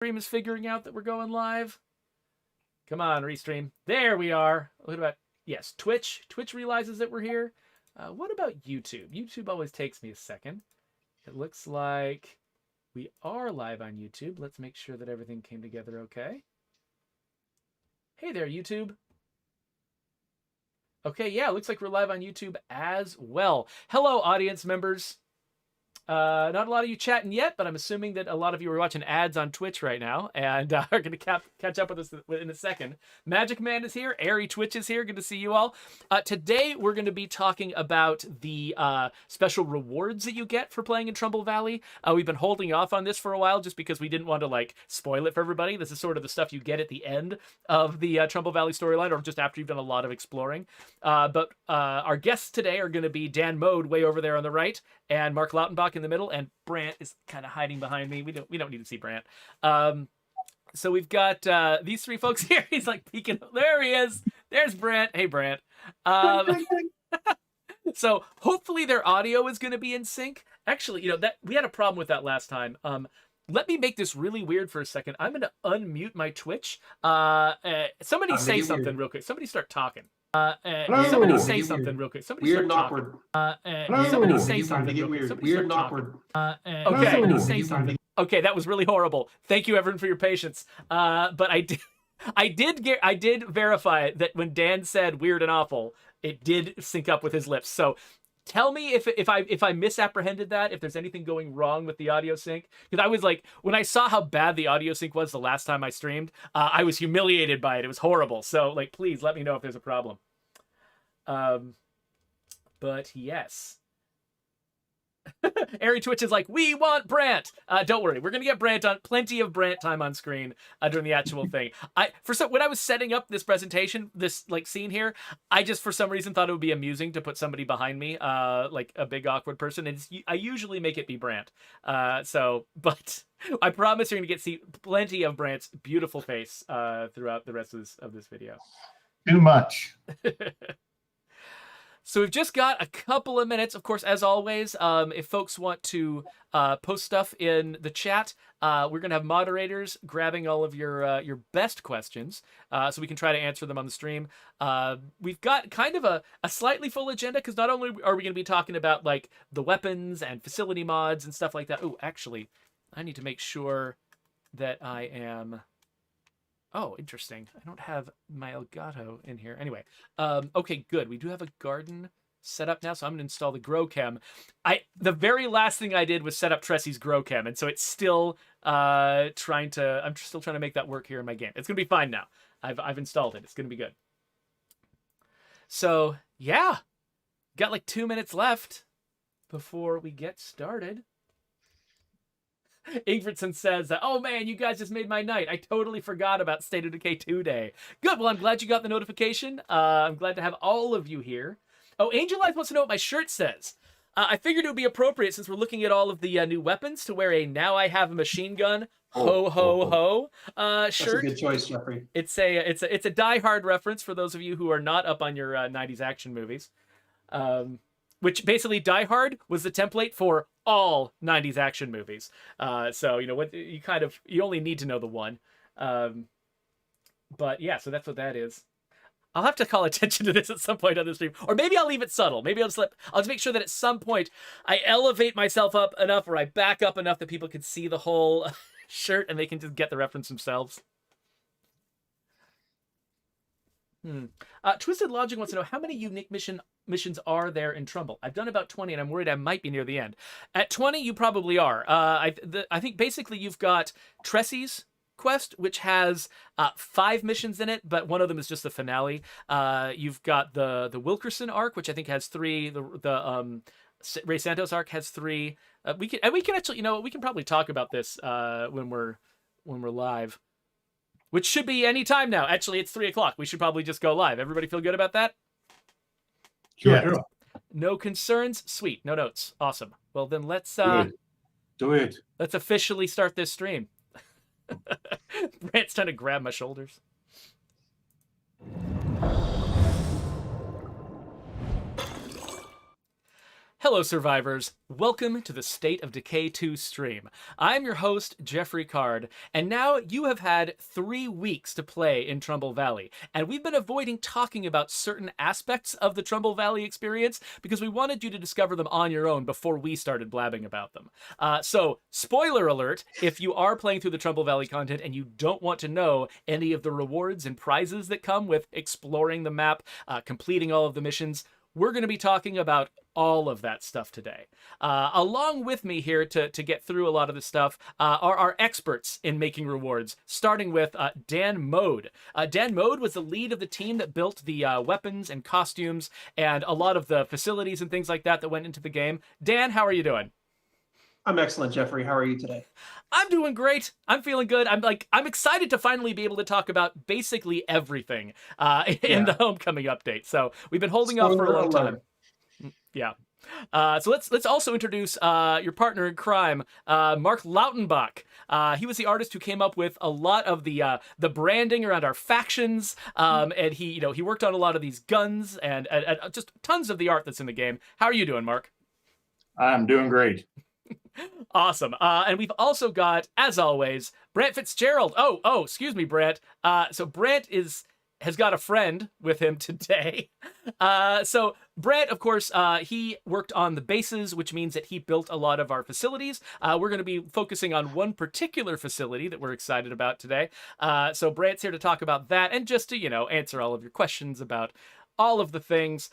Restream is figuring out that we're going live. Come on, Restream. There we are. What about, yes, Twitch. Twitch realizes that we're here. What about YouTube? YouTube always takes me a second. It looks like we are live on YouTube. Let's make sure that everything came together okay. Hey there, YouTube. Okay, yeah, looks like we're live on YouTube as well. Hello, audience members. Not a lot of you chatting yet, but I'm assuming that a lot of you are watching ads on Twitch right now and are going to catch up with us in a second. Magic Man is here. Airy Twitch is here. Good to see you all. Today, we're going to be talking about the special rewards that you get for playing in Trumbull Valley. We've been holding off on this for a while just because we didn't want to like spoil it for everybody. This is sort of the stuff you get at the end of the Trumbull Valley storyline or just after you've done a lot of exploring. But our guests today are going to be Dan Mode way over there on the right and Mark Lautenbach in the middle, and Brant is kind of hiding behind me. We don't need to see Brant. So we've got these three folks here. He's like peeking. There he is. There's Brant. Hey, Brant. So hopefully their audio is going to be in sync. Actually, you know, that we had a problem with that last time. Let me make this really weird for a second. I'm going to unmute my Twitch. Somebody say something real quick. Somebody start talking. Somebody say something real quick. Somebody weird start and talking. Somebody say something real quick. Somebody weird and start awkward. Okay, somebody say something. Okay, that was really horrible. Thank you, everyone, for your patience. But I did verify that when Dan said weird and awful, it did sync up with his lips. So tell me if I misapprehended that, if there's anything going wrong with the audio sync. Because I was like, when I saw how bad the audio sync was the last time I streamed, I was humiliated by it. It was horrible. So like, please let me know if there's a problem. But yes. Airy Twitch is like, we want Brant. Don't worry, we're gonna get Brant on plenty of Brant time on screen during the actual thing. When I was setting up this presentation, this like scene here, I just for some reason thought it would be amusing to put somebody behind me, like a big awkward person, and I usually make it be Brant. But I promise you're gonna see plenty of Brant's beautiful face throughout the rest of this video. Too much. So we've just got a couple of minutes. Of course, as always, if folks want to post stuff in the chat, we're going to have moderators grabbing all of your best questions so we can try to answer them on the stream. We've got kind of a slightly full agenda because not only are we going to be talking about like the weapons and facility mods and stuff like that. Oh, actually, I need to make sure that I am... Oh, interesting. I don't have my Elgato in here. Anyway, okay, good. We do have a garden set up now, so I'm going to install the Grow Chem. The very last thing I did was set up Tressy's Grow Chem, and so it's still I'm still trying to make that work here in my game. It's going to be fine now. I've installed it. It's going to be good. So, yeah. Got like 2 minutes left before we get started. Ingridson says that, oh man, you guys just made my night. I totally forgot about State of Decay 2 Day. Good, well, I'm glad you got the notification. I'm glad to have all of you here. Oh, Angel Life wants to know what my shirt says. I figured it would be appropriate since we're looking at all of the new weapons to wear a Now I Have a Machine Gun, ho ho ho shirt. That's a good choice, Jeffrey. It's a Die Hard reference for those of you who are not up on your 90s action movies. Which basically Die Hard was the template for all 90s action movies. So, you know, what you only need to know the one. But yeah, so that's what that is. I'll have to call attention to this at some point on the stream. Or maybe I'll leave it subtle. Maybe I'll just make sure that at some point I elevate myself up enough or I back up enough that people can see the whole shirt and they can just get the reference themselves. Twisted Logic wants to know how many unique missions are there in Trumbull. I've done about 20 and I'm worried I might be near the end. At 20 you probably are. I think basically you've got Tressy's quest, which has 5 missions in it, but one of them is just the finale. You've got the Wilkerson arc, which I think has 3. The Ray Santos arc has 3. We can actually, you know, we can probably talk about this when we're live. Which should be any time now. Actually, it's 3 o'clock. We should probably just go live. Everybody feel good about that? Sure. Yeah. No concerns? Sweet. No notes. Awesome. Well, then let's... Do it. Let's officially start this stream. Brant's trying to grab my shoulders. Hello, survivors. Welcome to the State of Decay 2 stream. I'm your host, Jeffrey Card, and now you have had 3 weeks to play in Trumbull Valley, and we've been avoiding talking about certain aspects of the Trumbull Valley experience because we wanted you to discover them on your own before we started blabbing about them. So, spoiler alert, if you are playing through the Trumbull Valley content and you don't want to know any of the rewards and prizes that come with exploring the map, completing all of the missions, we're going to be talking about all of that stuff today. Along with me here to get through a lot of this stuff are our experts in making rewards, starting with Dan Mode. Dan Mode was the lead of the team that built the weapons and costumes and a lot of the facilities and things like that went into the game. Dan, how are you doing? I'm excellent, Jeffrey. How are you today? I'm doing great. I'm feeling good. I'm excited to finally be able to talk about basically everything in the Homecoming update. So we've been holding off for a long time. Yeah. So let's also introduce your partner in crime, Mark Lautenbach. He was the artist who came up with a lot of the branding around our factions, and he worked on a lot of these guns and just tons of the art that's in the game. How are you doing, Mark? I'm doing great. Awesome. And we've also got, as always, Brant Fitzgerald. Oh, excuse me, Brant. So Brant has got a friend with him today. So Brant, of course, he worked on the bases, which means that he built a lot of our facilities. We're going to be focusing on one particular facility that we're excited about today. So Brant's here to talk about that and just to, answer all of your questions about all of the things.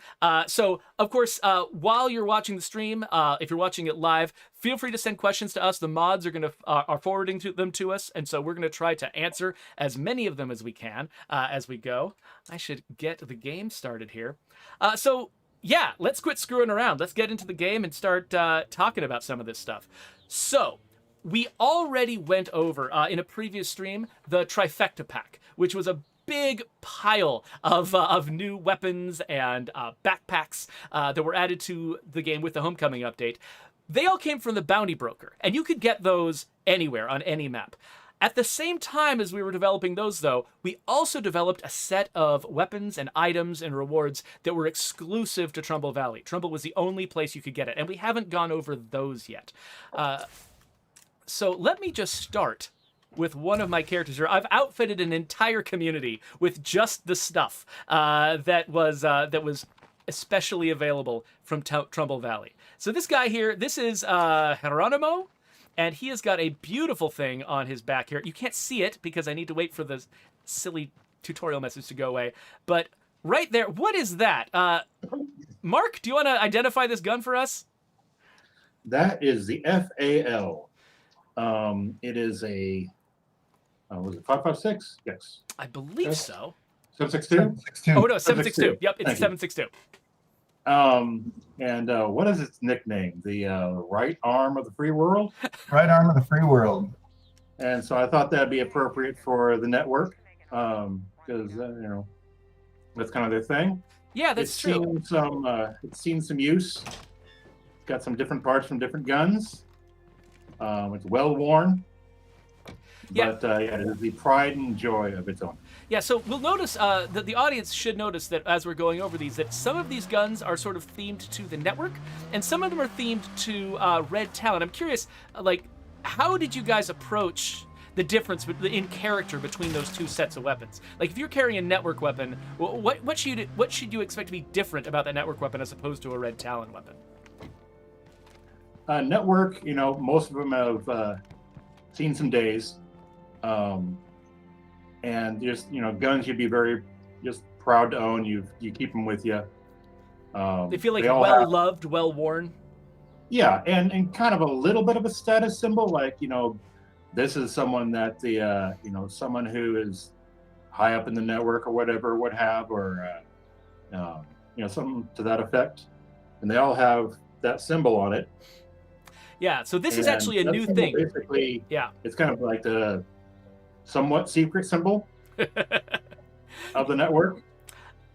So, of course, while you're watching the stream, if you're watching it live, feel free to send questions to us. The mods are forwarding them to us, and so we're gonna try to answer as many of them as we can as we go. I should get the game started here. So, yeah, let's quit screwing around. Let's get into the game and start talking about some of this stuff. So, we already went over in a previous stream the Trifecta Pack, which was a big pile of new weapons and backpacks that were added to the game with the Homecoming update. They all came from the Bounty Broker, and you could get those anywhere on any map. At the same time as we were developing those, though, we also developed a set of weapons and items and rewards that were exclusive to Trumbull Valley. Trumbull was the only place you could get it, and we haven't gone over those yet. So let me just start with one of my characters here. I've outfitted an entire community with just the stuff that was especially available from Trumbull Valley. So this guy here, this is Geronimo, and he has got a beautiful thing on his back here. You can't see it because I need to wait for the silly tutorial message to go away. But right there, what is that? Mark, do you want to identify this gun for us? That is the FAL. It is a was it 5.56? Yes. I believe so. 7.62? Oh no, 7.62. Yep, it's 7.62. And what is its nickname? The right arm of the free world? Right arm of the free world. And so I thought that'd be appropriate for the network because that's kind of their thing. Yeah, that's true. It's seen some use. It's got some different parts from different guns. It's well worn. Yeah. But it is the pride and joy of its owner. Yeah, so we'll notice that the audience should notice that as we're going over these, that some of these guns are sort of themed to the network, and some of them are themed to Red Talon. I'm curious, how did you guys approach the difference in character between those two sets of weapons? Like, if you're carrying a network weapon, what should you expect to be different about that network weapon as opposed to a Red Talon weapon? Network, most of them have seen some days. And just guns you'd be very just proud to own. You keep them with you. They feel like well loved, well worn. Yeah, and kind of a little bit of a status symbol, like this is someone that the someone who is high up in the network or whatever would have, or something to that effect. And they all have that symbol on it. Yeah, so this is actually a new thing. Basically, yeah, it's kind of like the somewhat secret symbol of the network.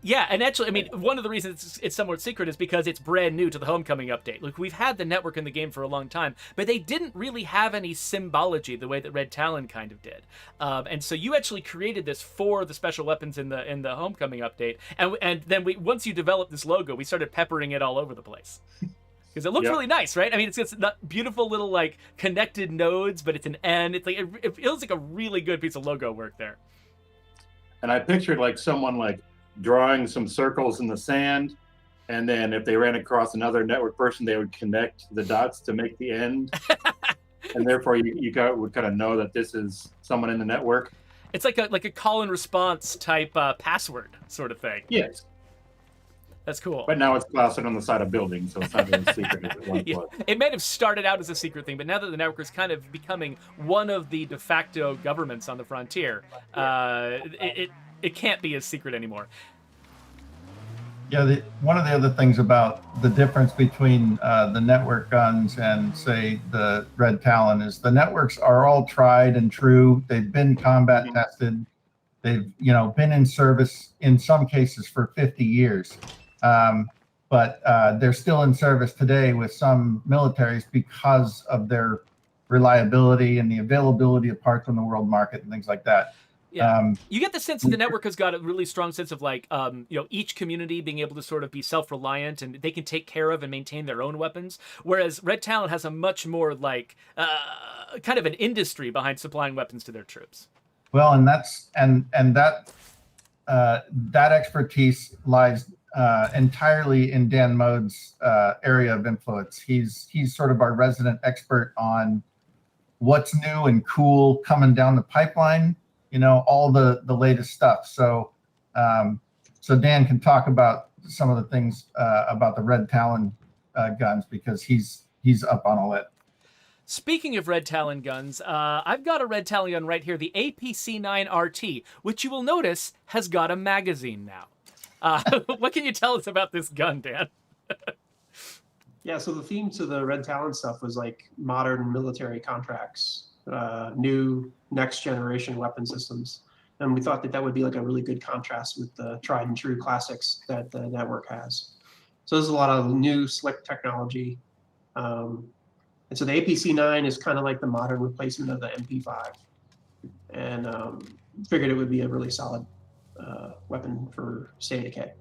Yeah, and actually, I mean, one of the reasons it's somewhat secret is because it's brand new to the Homecoming update. Look, we've had the network in the game for a long time, but they didn't really have any symbology the way that Red Talon kind of did. And so you actually created this for the special weapons in the Homecoming update, and then once you developed this logo, we started peppering it all over the place. Because it looks really nice, right? I mean, it's not beautiful little like connected nodes, but it's an N. It's like it feels like a really good piece of logo work there. And I pictured like someone like drawing some circles in the sand, and then if they ran across another network person, they would connect the dots to make the end. And therefore, you would kind of know that this is someone in the network. It's like a call and response type password sort of thing. Yes. That's cool. But now it's plastered on the side of buildings, so it's not as secret as it once was. It may have started out as a secret thing, but now that the network is kind of becoming one of the de facto governments on the frontier, it can't be as secret anymore. Yeah, one of the other things about the difference between the network guns and, say, the Red Talon is the networks are all tried and true. They've been combat tested. They've, been in service in some cases for 50 years. But they're still in service today with some militaries because of their reliability and the availability of parts on the world market and things like that. Yeah, you get the sense that the network has got a really strong sense of like, each community being able to sort of be self-reliant and they can take care of and maintain their own weapons. Whereas Red Talon has a much more like kind of an industry behind supplying weapons to their troops. Well, and that expertise lies entirely in Dan Mode's area of influence. He's sort of our resident expert on what's new and cool coming down the pipeline. All the latest stuff. So Dan can talk about some of the things about the Red Talon guns because he's up on all it. Speaking of Red Talon guns, I've got a Red Talon gun right here, the APC-9RT, which you will notice has got a magazine now. What can you tell us about this gun, Dan? Yeah, so the theme to the Red Talon stuff was like modern military contracts, new next generation weapon systems. And we thought that would be like a really good contrast with the tried and true classics that the network has. So there's a lot of new slick technology. And so the APC-9 is kind of like the modern replacement of the MP5. And figured it would be a really solid weapon for State of Decay.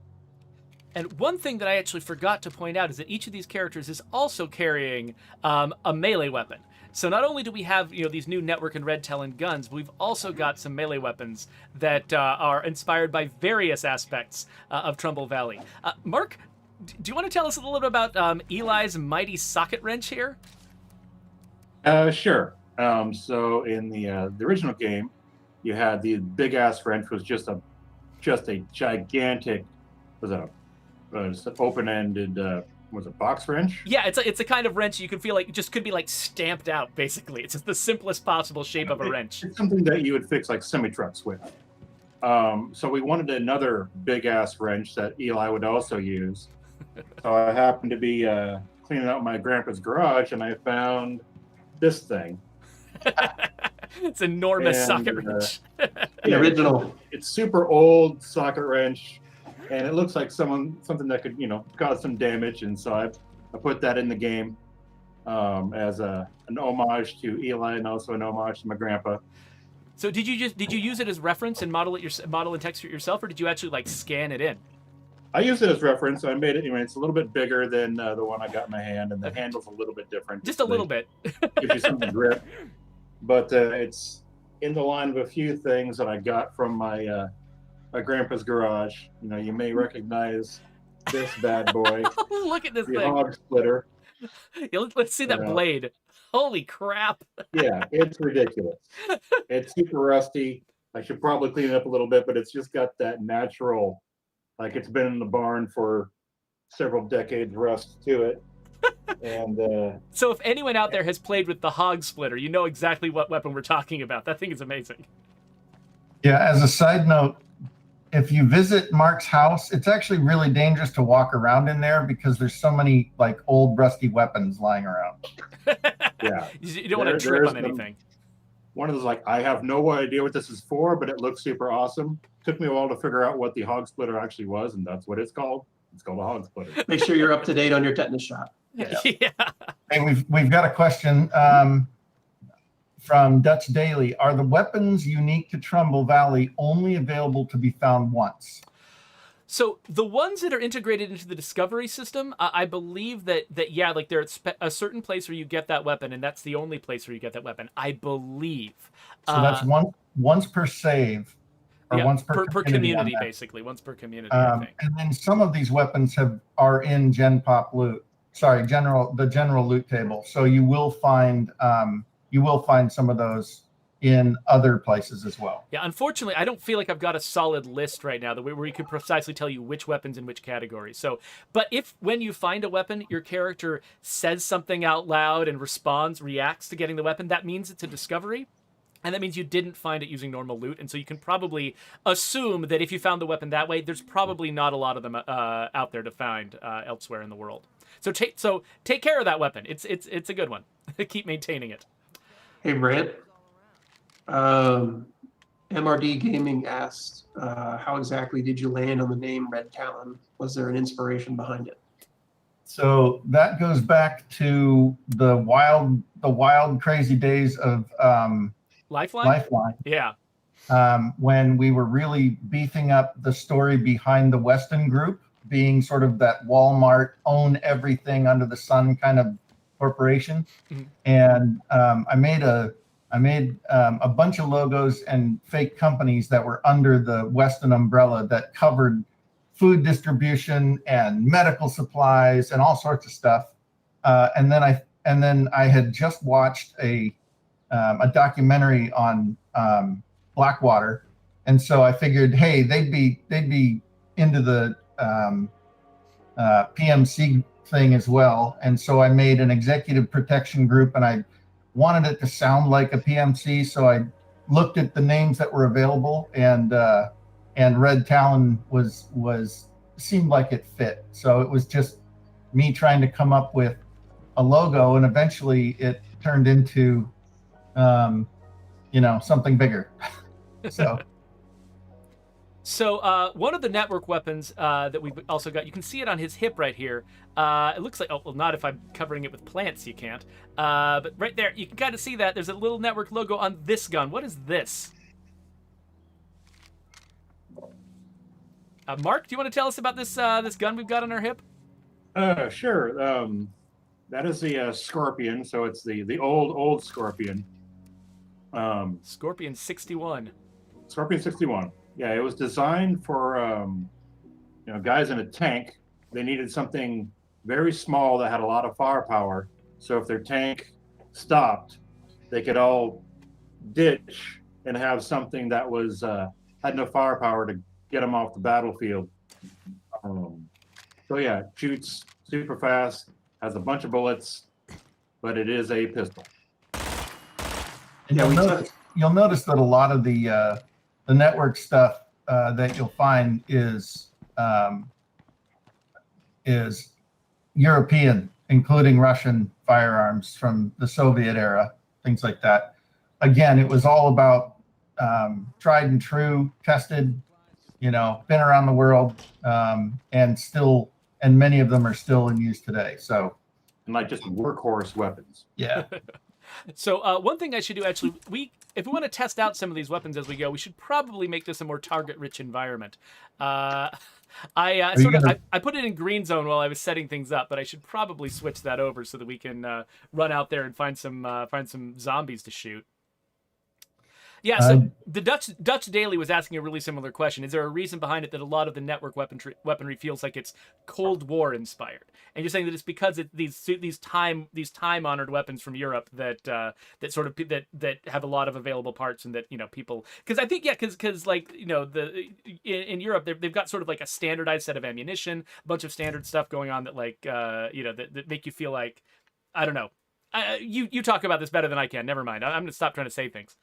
And one thing that I actually forgot to point out is that each of these characters is also carrying a melee weapon. So not only do we have these new network and Red Talon guns, but we've also got some melee weapons that are inspired by various aspects of Trumbull Valley. Mark, do you want to tell us a little bit about Eli's mighty socket wrench here? Sure. So in the original game, you had the big ass wrench was just a gigantic, was it an open-ended was a box wrench? Yeah, it's a kind of wrench you can feel like it just could be like stamped out. Basically, it's just the simplest possible shape of a wrench. It's something that you would fix like semi-trucks with. So we wanted another big ass wrench that Eli would also use. So I happened to be cleaning out my grandpa's garage, and I found this thing. It's enormous socket wrench. The original. It's super old socket wrench, and it looks like something that could cause some damage. And so I put that in the game as an homage to Eli and also an homage to my grandpa. So did you use it as reference and model and texture it yourself, or did you actually like scan it in? I used it as reference. I made it. It's a little bit bigger than the one I got in my hand, and the handle's a little bit different. Just a little bit. Gives you some grip. But it's in the line of a few things that I got from my grandpa's garage. You may recognize this bad boy. Look at this the thing. hog splitter. Yeah, let's see that blade. Holy crap. Yeah, it's ridiculous. It's super rusty. I should probably clean it up a little bit, but it's just got that natural, like it's been in the barn for several decades rust to it. And so if anyone out there has played with the hog splitter, you know exactly what weapon we're talking about. That thing is amazing. Yeah, as a side note, if you visit Mark's house, it's actually really dangerous to walk around in there because there's so many like old rusty weapons lying around. Yeah. You don't want to trip on anything. One of those, like, I have no idea what this is for, but it looks super awesome. Took me a while to figure out what the hog splitter actually was, and that's what it's called. It's called a hog splitter. Make sure you're up to date on your tetanus shot. Yeah. Hey, we've got a question from Dutch Daily. Are the weapons unique to Trumbull Valley only available to be found once? So the ones that are integrated into the discovery system, I believe that yeah, like they're at a certain place where you get that weapon, and that's the only place where you get that weapon. I believe. So that's once per save, or yeah, once per community, basically once per community. I think. And then some of these weapons are in Gen Pop loot. Sorry, the general loot table. So you will find some of those in other places as well. Yeah, unfortunately, I don't feel like I've got a solid list right now where you can precisely tell you which weapons in which category. So, but if when you find a weapon, your character says something out loud and reacts to getting the weapon, that means it's a discovery. And that means you didn't find it using normal loot. And so you can probably assume that if you found the weapon that way, there's probably not a lot of them out there to find elsewhere in the world. So take care of that weapon. It's a good one. Keep maintaining it. Hey, Brant. MRD Gaming asked, how exactly did you land on the name Red Talon? Was there an inspiration behind it? So that goes back to the wild, crazy days of Lifeline. Yeah. When we were really beefing up the story behind the Weston Group, being sort of that Walmart own everything under the sun kind of corporation. Mm-hmm. And I made a bunch of logos and fake companies that were under the Weston umbrella that covered food distribution and medical supplies and all sorts of stuff. And then I had just watched a documentary on Blackwater, and so I figured, hey, they'd be into the PMC thing as well. And so I made an executive protection group, and I wanted it to sound like a PMC, so I looked at the names that were available, and Red Talon seemed like it fit. So it was just me trying to come up with a logo, and eventually it turned into something bigger. So one of the network weapons that we've also got, you can see it on his hip right here. It looks like, not if I'm covering it with plants, you can't. But right there, you can kind of see that. There's a little network logo on this gun. What is this? Mark, do you want to tell us about this gun we've got on our hip? Sure. That is the Scorpion, so it's the old Scorpion. Scorpion 61. Scorpion 61. Yeah, it was designed for guys in a tank. They needed something very small that had a lot of firepower. So if their tank stopped, they could all ditch and have something that was had enough firepower to get them off the battlefield. So yeah, shoots super fast, has a bunch of bullets, but it is a pistol. And you'll notice that a lot of the network stuff that you'll find is European, including Russian firearms from the Soviet era, things like that. Again, it was all about tried and true, tested, been around the world, and many of them are still in use today. So, and like just workhorse weapons. Yeah. So one thing I should do, actually, if we want to test out some of these weapons as we go, we should probably make this a more target-rich environment. I put it in green zone while I was setting things up, but I should probably switch that over so that we can run out there and find some zombies to shoot. Yeah, so the Dutch Daily was asking a really similar question. Is there a reason behind it that a lot of the network weaponry feels like it's Cold War inspired? And you're saying that it's because these time honored weapons from Europe that have a lot of available parts, and that people, because I think because in Europe they've got sort of like a standardized set of ammunition, a bunch of standard stuff going on that that make you feel like, I don't know. You talk about this better than I can. Never mind. I'm going to stop trying to say things.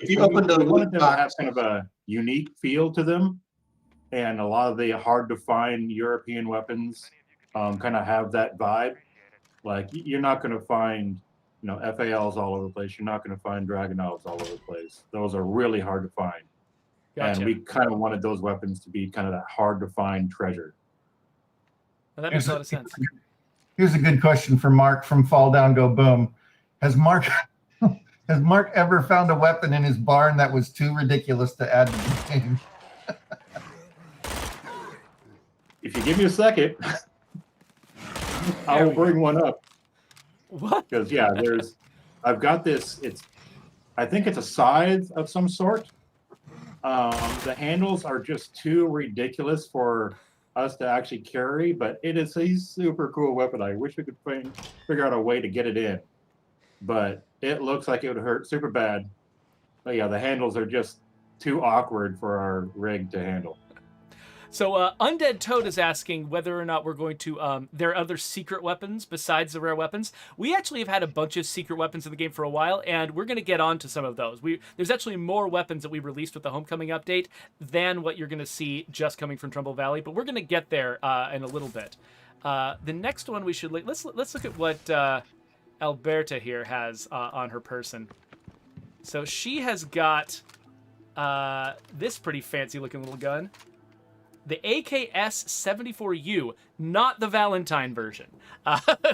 If you open the loot box, have kind of a unique feel to them, and a lot of the hard to find European weapons kind of have that vibe. Like you're not going to find FALs all over the place. You're not going to find Dragunovs all over the place. Those are really hard to find. Gotcha. And we kind of wanted those weapons to be kind of that hard to find treasure. Well, that makes a lot of sense. Here's a good question for Mark from Fall Down Go Boom. Has Mark ever found a weapon in his barn that was too ridiculous to add to the game? if you give me a second, I will bring one up. What? Because yeah, I've got this. I think it's a scythe of some sort. The handles are just too ridiculous for us to actually carry, but it is a super cool weapon. I wish we could figure out a way to get it in, but it looks like it would hurt super bad. But yeah, the handles are just too awkward for our rig to handle. So Undead Toad is asking whether or not we're going to, there are other secret weapons besides the rare weapons. We actually have had a bunch of secret weapons in the game for a while, and we're going to get on to some of those. There's actually more weapons that we released with the Homecoming update than what you're going to see just coming from Trumbull Valley, but we're going to get there in a little bit. The next one we should, let's look at what Alberta here has on her person. So she has got this pretty fancy looking little gun. The AKS-74U, not the Valentine version.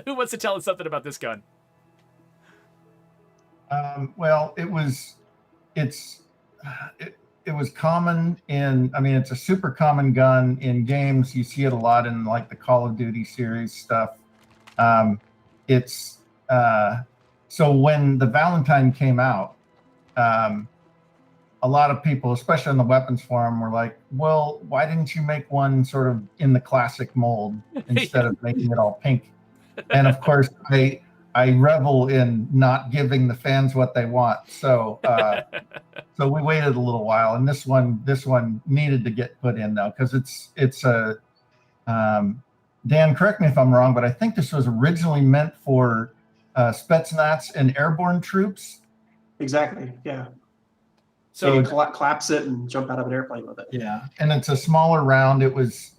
Who wants to tell us something about this gun? Well, it was common in, I mean, it's a super common gun in games. You see it a lot in like the Call of Duty series stuff. So when the Valentine came out, a lot of people, especially on the weapons forum, were like, well, why didn't you make one sort of in the classic mold instead of making it all pink? And of course, I revel in not giving the fans what they want. So so we waited a little while, and this one needed to get put in though, because it's a Dan, correct me if I'm wrong, but I think this was originally meant for Spetsnaz and airborne troops. Exactly. Yeah. So you collapse it and jump out of an airplane with it. Yeah, and it's a smaller round. It was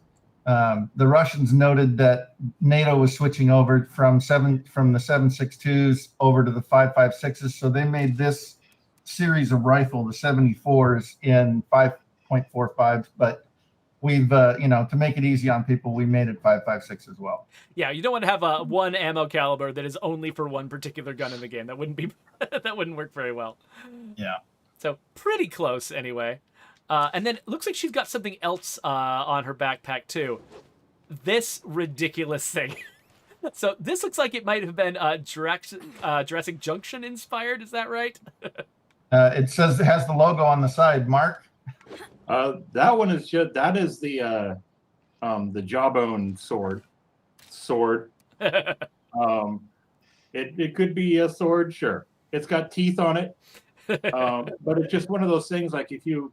the Russians noted that NATO was switching over from the 7.62s over to the 5.56s, so they made this series of rifle, the 74s, in 5.45s. But we've to make it easy on people, we made it 5.56 as well. Yeah, you don't want to have a one ammo caliber that is only for one particular gun in the game. That wouldn't be that wouldn't work very well. Yeah. So pretty close anyway. And then it looks like she's got something else on her backpack too. This ridiculous thing. So this looks like it might have been Jurassic Junction inspired. Is that right? It says it has the logo on the side. Mark? That one is the Jawbone sword. It could be a sword, sure. It's got teeth on it. But it's just one of those things, like if you're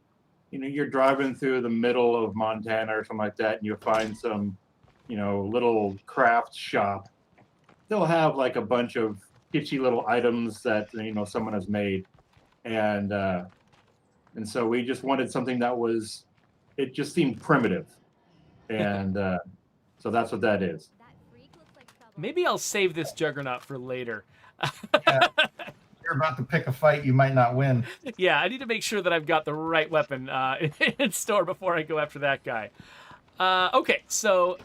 driving through the middle of Montana or something like that, and you find some, little craft shop, they'll have like a bunch of kitschy little items that, someone has made. And so we just wanted something that it just seemed primitive. And so that's what that is. Maybe I'll save this Juggernaut for later. Yeah. You're about to pick a fight you might not win. Yeah, I need to make sure that I've got the right weapon in store before I go after that guy. Okay, so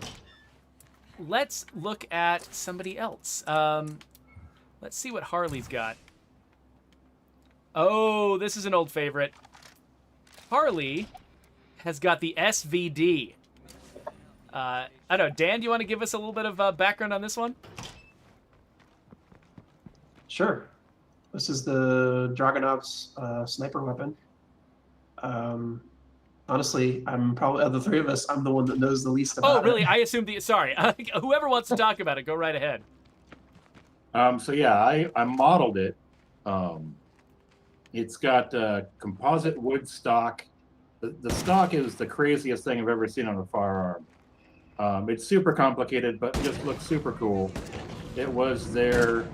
let's look at somebody else. Let's see what Harley's got. Oh, this is an old favorite. Harley has got the SVD. I don't know, Dan, do you want to give us a little bit of background on this one? Sure. This is the Dragunov's sniper weapon. Honestly, I'm probably, of the three of us, I'm the one that knows the least about it. Oh, really? I assumed sorry. Whoever wants to talk about it, go right ahead. So yeah, I modeled it. It's got composite wood stock. The stock is the craziest thing I've ever seen on a firearm. It's super complicated, but just looks super cool. It was their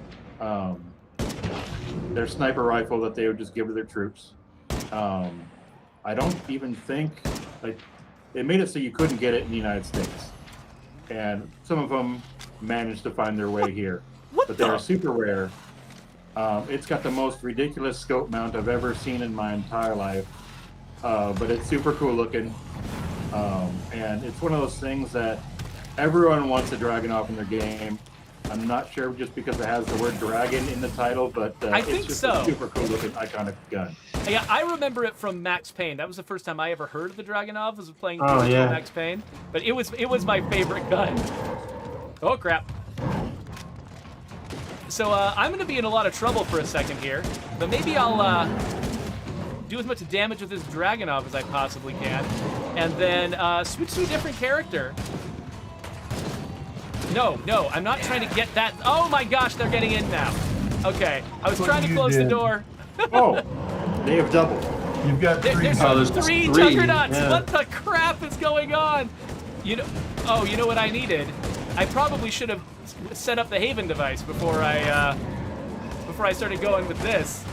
sniper rifle that they would just give to their troops. I don't even think, they made it so you couldn't get it in the United States. And some of them managed to find their way here. But they are super rare. It's got the most ridiculous scope mount I've ever seen in my entire life. But it's super cool looking. And it's one of those things that everyone wants a Dragunov in their game. I'm not sure just because it has the word dragon in the title, but I it's think just so. a super cool looking iconic gun. Yeah, I remember it from Max Payne. That was the first time I ever heard of the Dragunov, was playing Oh, the yeah. Max Payne. But it was my favorite gun. Oh crap. So I'm going to be in a lot of trouble for a second here, but maybe I'll do as much damage with this Dragunov as I possibly can, and then switch to a different character. No, I'm not trying to get that. Oh my gosh, they're getting in now. Okay, I was trying to close the door. Oh, they have doubled. You've got three. There's there's three three, Juggernauts. yeah. What the crap is going on? You know what I needed? I probably should have set up the Haven device before I started going with this.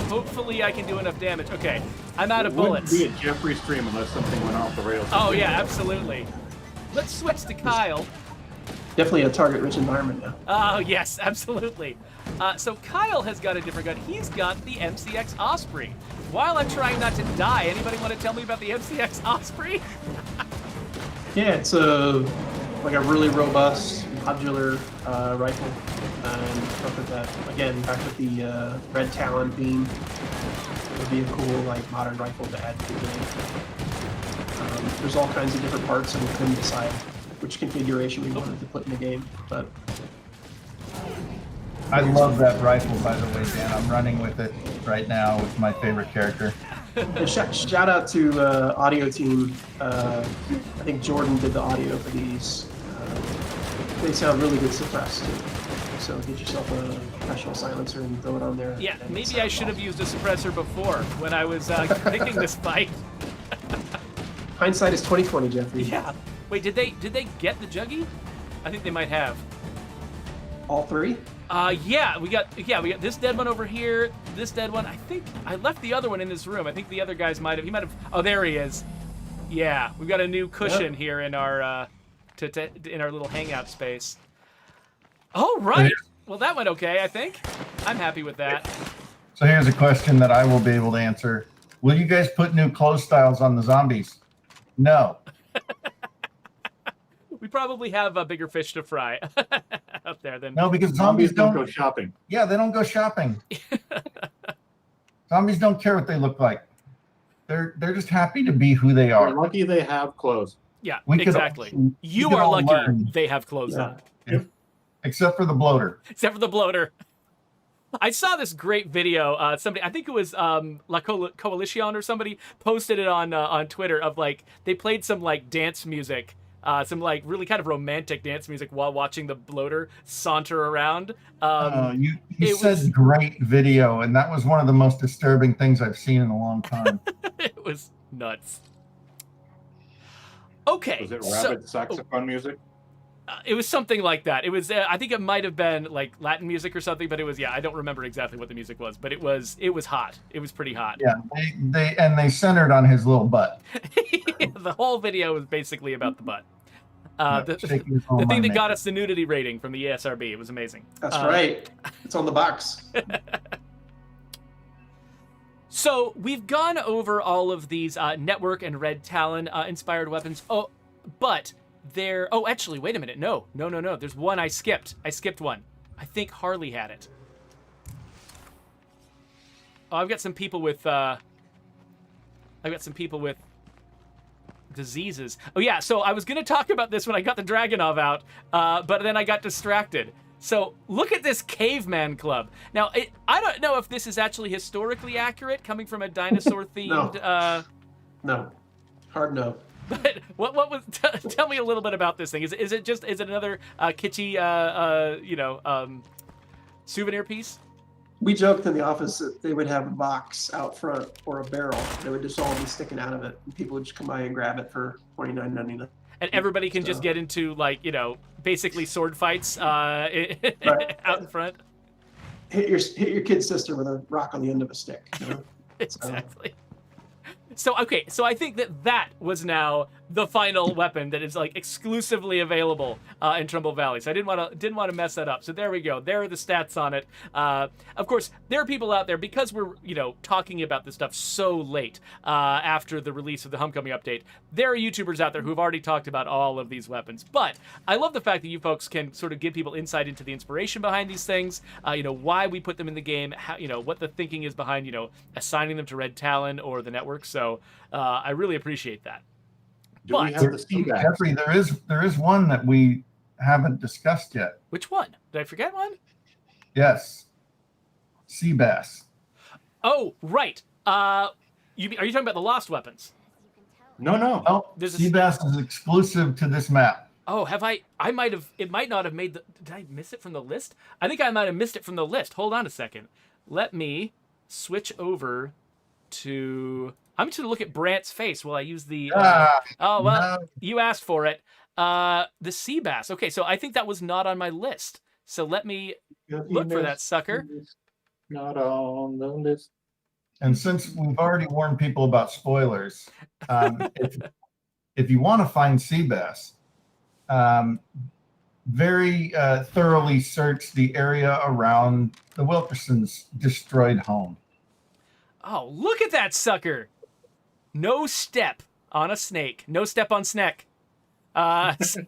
Hopefully I can do enough damage. Okay, I'm out of bullets. It wouldn't be a Jeffrey stream unless something went off the rails. Oh yeah, absolutely. Let's switch to Kyle. Definitely a target-rich environment now. Oh yes, absolutely. So Kyle has got a different gun. He's got the MCX Osprey. While I'm trying not to die, anybody want to tell me about the MCX Osprey? Yeah, it's like a really robust modular rifle, and look at that again. Back with the red Talon beam, it would be a cool like modern rifle to add to the game. There's all kinds of different parts, and we couldn't decide which configuration we wanted to put in the game, but I love that rifle, by the way, Dan. I'm running with it right now with my favorite character. and shout out to audio team. I think Jordan did the audio for these. They sound really good suppressed too. So get yourself a professional silencer and throw it on there. Yeah, and maybe sound I should have awesome. used a suppressor before when I was picking this fight. Hindsight is 20/20, Jeffrey. Yeah. Wait, did they get the Juggy? I think they might have. All three? Yeah, we got this dead one over here, this dead one. I think I left the other one in this room. I think the other guys might have. Oh, there he is. Yeah, we've got a new cushion here in our in our little hangout space. Oh, right. Well, that went okay, I think. I'm happy with that. So here's a question that I will be able to answer. Will you guys put new clothes styles on the zombies? No. We probably have a bigger fish to fry out there than. No, because Zombies zombies don't don't. go shopping. Yeah, they don't go shopping. Zombies don't care what they look like. They're just happy to be who they They're are. lucky they have clothes. Yeah, We could exactly. all- You we could are all lucky learn. they have clothes Yeah. on, Except for the bloater. except for the bloater. I saw this great video. Somebody, I think it was La Coalition or somebody, posted it on Twitter of like they played some like dance music, some like really kind of romantic dance music while watching the bloater saunter around. You it said was- great video, and that was one of the most disturbing things I've seen in a long time. It was nuts. Okay, Was it so- rabbit saxophone music? it was something like that. It was, I think it might have been like Latin music or something, but it was, I don't remember exactly what the music was, but it was hot. It was pretty hot. Yeah, they centered on his little butt. The whole video was basically about the butt. Shaking his The arm thing on that me. got us the nudity rating from the ESRB. It was amazing. That's right. It's on the box. So we've gone over all of these network and Red Talon inspired weapons. Oh, but there. Oh, actually, wait a minute. No. There's one I skipped. I skipped one. I think Harley had it. Oh, I've got some people with. Diseases. Oh yeah. So I was gonna talk about this when I got the Dragunov out, but then I got distracted. So look at this caveman club. Now, I don't know if this is actually historically accurate, coming from a dinosaur-themed. No. Hard no. But what was? Tell me a little bit about this thing. Is it another kitschy souvenir piece? We joked in the office that they would have a box out front or a barrel. They would just all be sticking out of it, and people would just come by and grab it for $29.99. And everybody can just So- get into basically sword fights out in front. Hit your kid's sister with a rock on the end of a stick. You know? Exactly. So I think that was now the final weapon that is like exclusively available in Trumbull Valley. So I didn't want to mess that up. So there we go. There are the stats on it. Of course, there are people out there, because we're talking about this stuff so late after the release of the Homecoming update. There are YouTubers out there who've already talked about all of these weapons. But I love the fact that you folks can sort of give people insight into the inspiration behind these things. Why we put them in the game. How, what the thinking is behind assigning them to Red Talon or the network. So I really appreciate that. Do we have the feedback? Jeffrey, there is one that we haven't discussed yet. Which one? Did I forget one? Yes. Sea bass. Oh, right. Are you talking about the lost weapons? No. Oh, sea bass is exclusive to this map. Oh, have I? It might not have made the. Did I miss it from the list? I think I might have missed it from the list. Hold on a second. Let me switch over to. I'm just going to look at Brant's face while I use the... no. You asked for it. The sea bass. Okay, so I think that was not on my list. So let me look for that sucker. Not on the list. And since we've already warned people about spoilers, if you want to find sea bass, very thoroughly search the area around the Wilkerson's destroyed home. Oh, look at that sucker. No step on a snake. No step on snack. So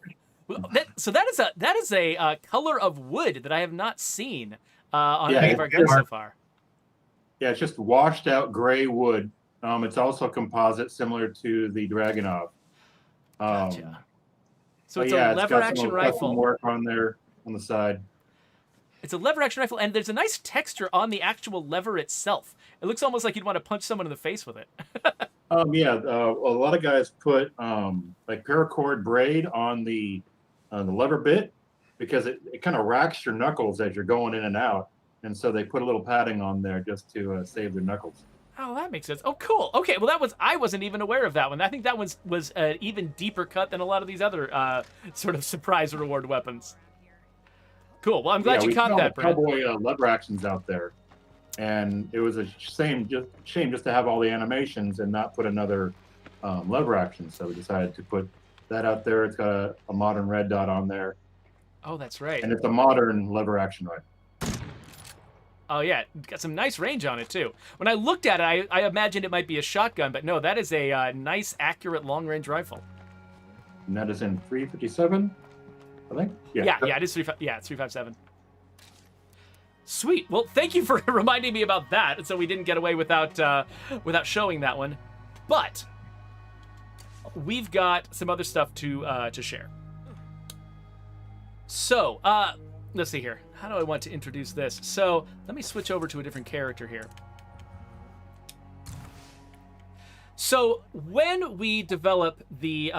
that is a color of wood that I have not seen on any of our guns so far. Yeah, it's just washed out gray wood. It's also composite, similar to the Dragunov. Gotcha. So it's a lever action rifle. Some work on there on the side. It's a lever action rifle, and there's a nice texture on the actual lever itself. It looks almost like you'd want to punch someone in the face with it. A lot of guys put like paracord braid on the lever bit because it kind of racks your knuckles as you're going in and out, and so they put a little padding on there just to save their knuckles. Oh, that makes sense. Oh, cool. Okay, well, I wasn't even aware of that one. I think that one was an even deeper cut than a lot of these other sort of surprise reward weapons. Cool. Well, I'm glad you caught that, Brent. Cowboy lever actions out there, and it was a shame just to have all the animations and not put another lever action. So we decided to put that out there. It's got a modern red dot on there. Oh, that's right. And it's a modern lever action rifle. Oh yeah, got some nice range on it too. When I looked at it, I imagined it might be a shotgun, but no, that is a nice, accurate long-range rifle. And that is in 357, I think. Yeah, it is 357. Sweet. Well, thank you for reminding me about that, so we didn't get away without showing that one. But we've got some other stuff to share. So, let's see here. How do I want to introduce this? So let me switch over to a different character here. So when we develop the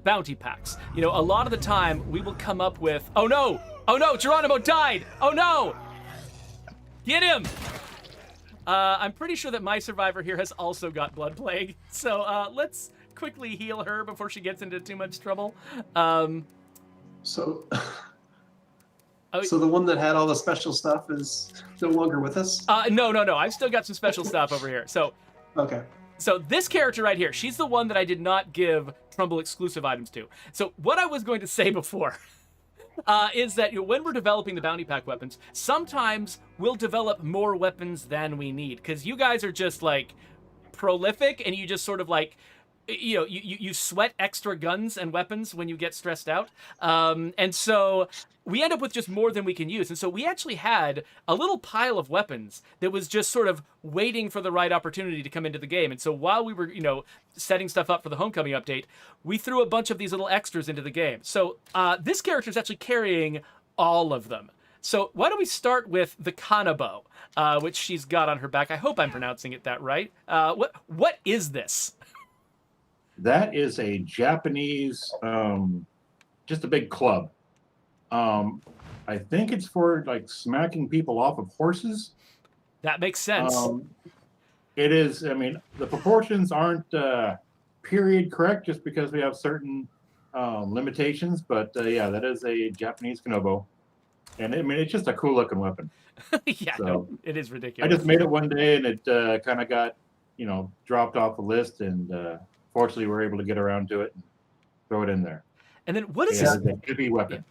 bounty packs, a lot of the time we will come up with, oh no, Geronimo died. Oh no, get him. I'm pretty sure that my survivor here has also got blood plague. So let's quickly heal her before she gets into too much trouble. So the one that had all the special stuff is no longer with us? No. I've still got some special stuff over here. So okay. So this character right here, she's the one that I did not give Trumbull exclusive items to. So what I was going to say before is that when we're developing the bounty pack weapons, sometimes we'll develop more weapons than we need because you guys are just like prolific and you just sort of like, you sweat extra guns and weapons when you get stressed out. And so we end up with just more than we can use. And so we actually had a little pile of weapons that was just sort of waiting for the right opportunity to come into the game. And so while we were, setting stuff up for the Homecoming update, we threw a bunch of these little extras into the game. So this character is actually carrying all of them. So why don't we start with the Kanabo, which she's got on her back. I hope I'm pronouncing it that right. What is this? That is a Japanese, just a big club. I think it's for like smacking people off of horses. That makes sense. It is. I mean, the proportions aren't period correct just because we have certain limitations. But yeah, that is a Japanese Kanobo, and I mean it's just a cool looking weapon. Yeah, so, no, it is ridiculous. I just made it one day, and it kind of got dropped off the list, and fortunately, we were able to get around to it. throw it in there. And then what is It this? is a heavy weapon.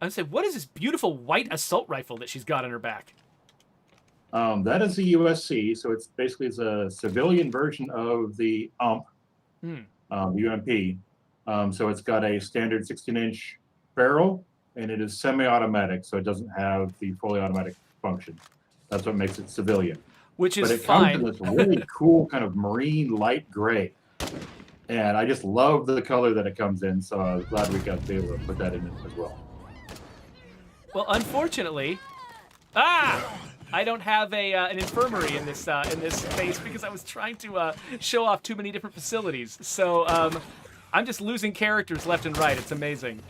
I would say, what is this beautiful white assault rifle that she's got on her back? That is the USC, so it's basically a civilian version of the UMP, UMP. So it's got a standard 16-inch barrel, and it is semi-automatic, so it doesn't have the fully automatic function. That's what makes it civilian. Which is but it fine. comes in this really cool kind of marine light gray. And I just love the color that it comes in, so I was glad we got to be able to put that in as well. Well, unfortunately, I don't have an infirmary in this space because I was trying to show off too many different facilities. So I'm just losing characters left and right. It's amazing.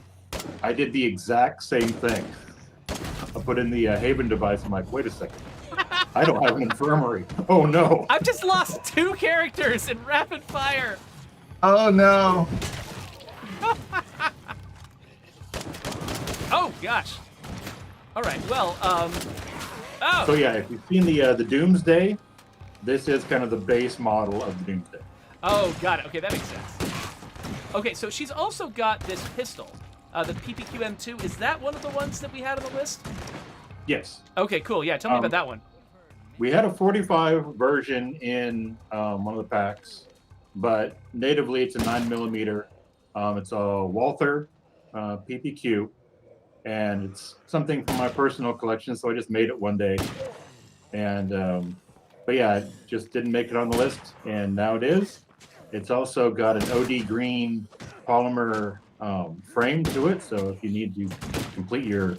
I did the exact same thing. I put in the Haven device. I'm like, wait a second. I don't have an infirmary. Oh, no. I've just lost 2 characters in rapid fire. Oh, no. Oh, gosh. All right, well, oh. So, yeah, if you've seen the Doomsday, this is kind of the base model of the Doomsday. Oh, got it. Okay, that makes sense. Okay, so she's also got this pistol, the PPQM2. Is that one of the ones that we had on the list? Yes. Okay, cool. Yeah, tell me about that one. We had a 45 version in one of the packs, but natively it's a 9mm. It's a Walther PPQ, and it's something from my personal collection, so I just made it one day. And but yeah, it just didn't make it on the list, and now it is. It's also got an OD green polymer frame to it, so if you need to complete your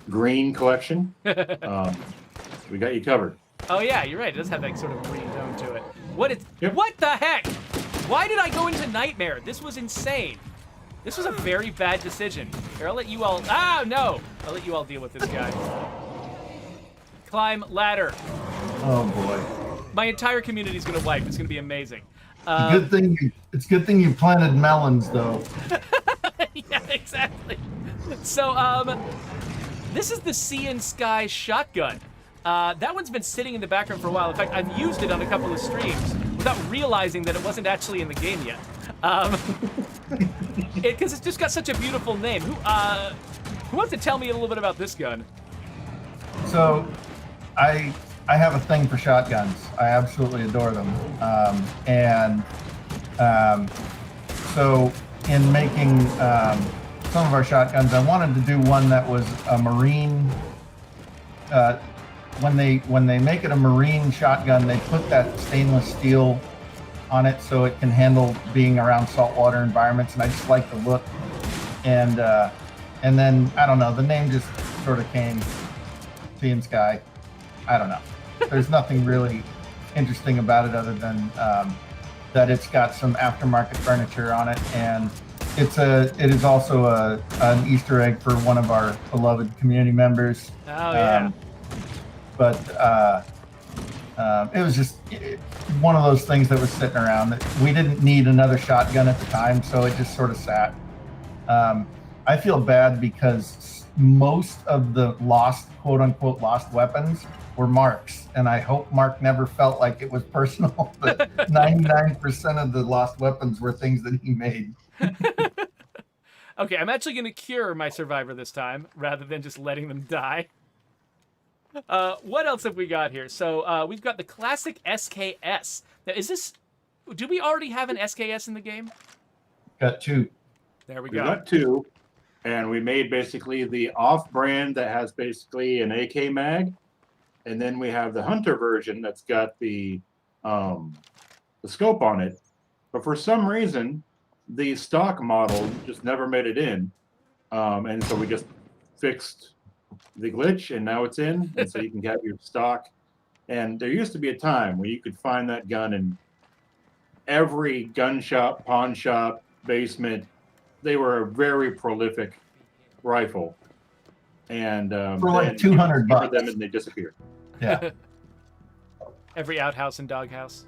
green collection, we got you covered. Oh yeah, you're right. It does have that sort of green tone to it. What the heck? Why did I go into Nightmare? This was insane. This was a very bad decision. Here, I'll let you all... Ah, no! I'll let you all deal with this guy. Climb ladder. Oh, boy. My entire community is going to wipe. It's going to be amazing. It's good thing you planted melons, though. Yeah, exactly. So, this is the Sea and Sky shotgun. That one's been sitting in the background for a while. In fact, I've used it on a couple of streams without realizing that it wasn't actually in the game yet. Because it's just got such a beautiful name. Who wants to tell me a little bit about this gun? So, I have a thing for shotguns. I absolutely adore them. So in making some of our shotguns, I wanted to do one that was a marine. When they make it a marine shotgun, they put that stainless steel on it so it can handle being around saltwater environments, and I just like the look. And then I don't know, the name just sort of came. Sea and Sky. I don't know. There's nothing really interesting about it other than that it's got some aftermarket furniture on it, and it is also an Easter egg for one of our beloved community members. Oh yeah. But it was just one of those things that was sitting around. We didn't need another shotgun at the time, so it just sort of sat. I feel bad because most of the lost, quote unquote, lost weapons were Mark's, and I hope Mark never felt like it was personal, but 99% of the lost weapons were things that he made. Okay, I'm actually going to cure my survivor this time rather than just letting them die. What else have we got here? So we've got the classic SKS. Now, do we already have an SKS in the game? Got 2. There we We go. got 2, and we made basically the off-brand that has basically an AK mag, and then we have the Hunter version that's got the scope on it. But for some reason, the stock model just never made it in, and so we just fixed the glitch, and now it's in, and so you can have your stock. And there used to be a time where you could find that gun in every gun shop, pawn shop, basement. They were a very prolific rifle, and For like $200 bucks, them and they disappeared. Yeah. Every outhouse and doghouse.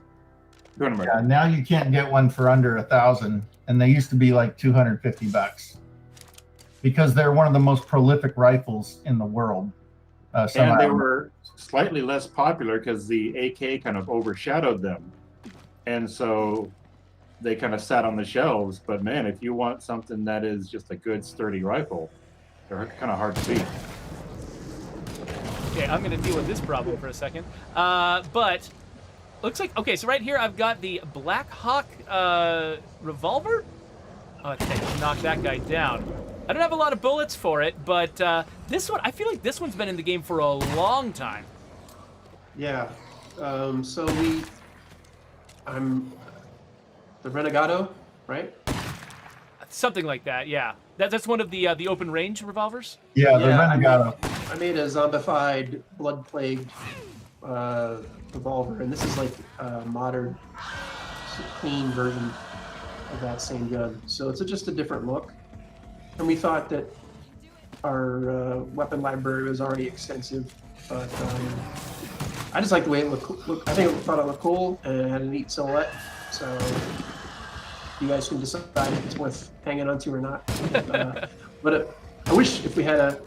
Yeah, now you can't get one for under $1,000, and they used to be like $250 because they're one of the most prolific rifles in the world. And they were slightly less popular because the AK kind of overshadowed them, and so they kind of sat on the shelves. But man, if you want something that is just a good sturdy rifle, they're kind of hard to beat. Okay, I'm going to deal with this problem for a second. But looks like, okay, so right here I've got the Black Hawk revolver. Oh, let's knock that guy down. I don't have a lot of bullets for it, but this one, I feel like this one's been in the game for a long time. Yeah. So I'm the Renegado, right? Something like that, yeah. That's one of the open range revolvers. Yeah, the Yeah, Renegado. I made a zombified, blood-plagued revolver, and this is like a modern, clean version of that same gun. So it's just a different look. And we thought that our weapon library was already extensive, but I just like the way it looked. I thought it looked cool and it had a neat silhouette. So you guys can decide if it's worth hanging on to or not. But I wish if we had a,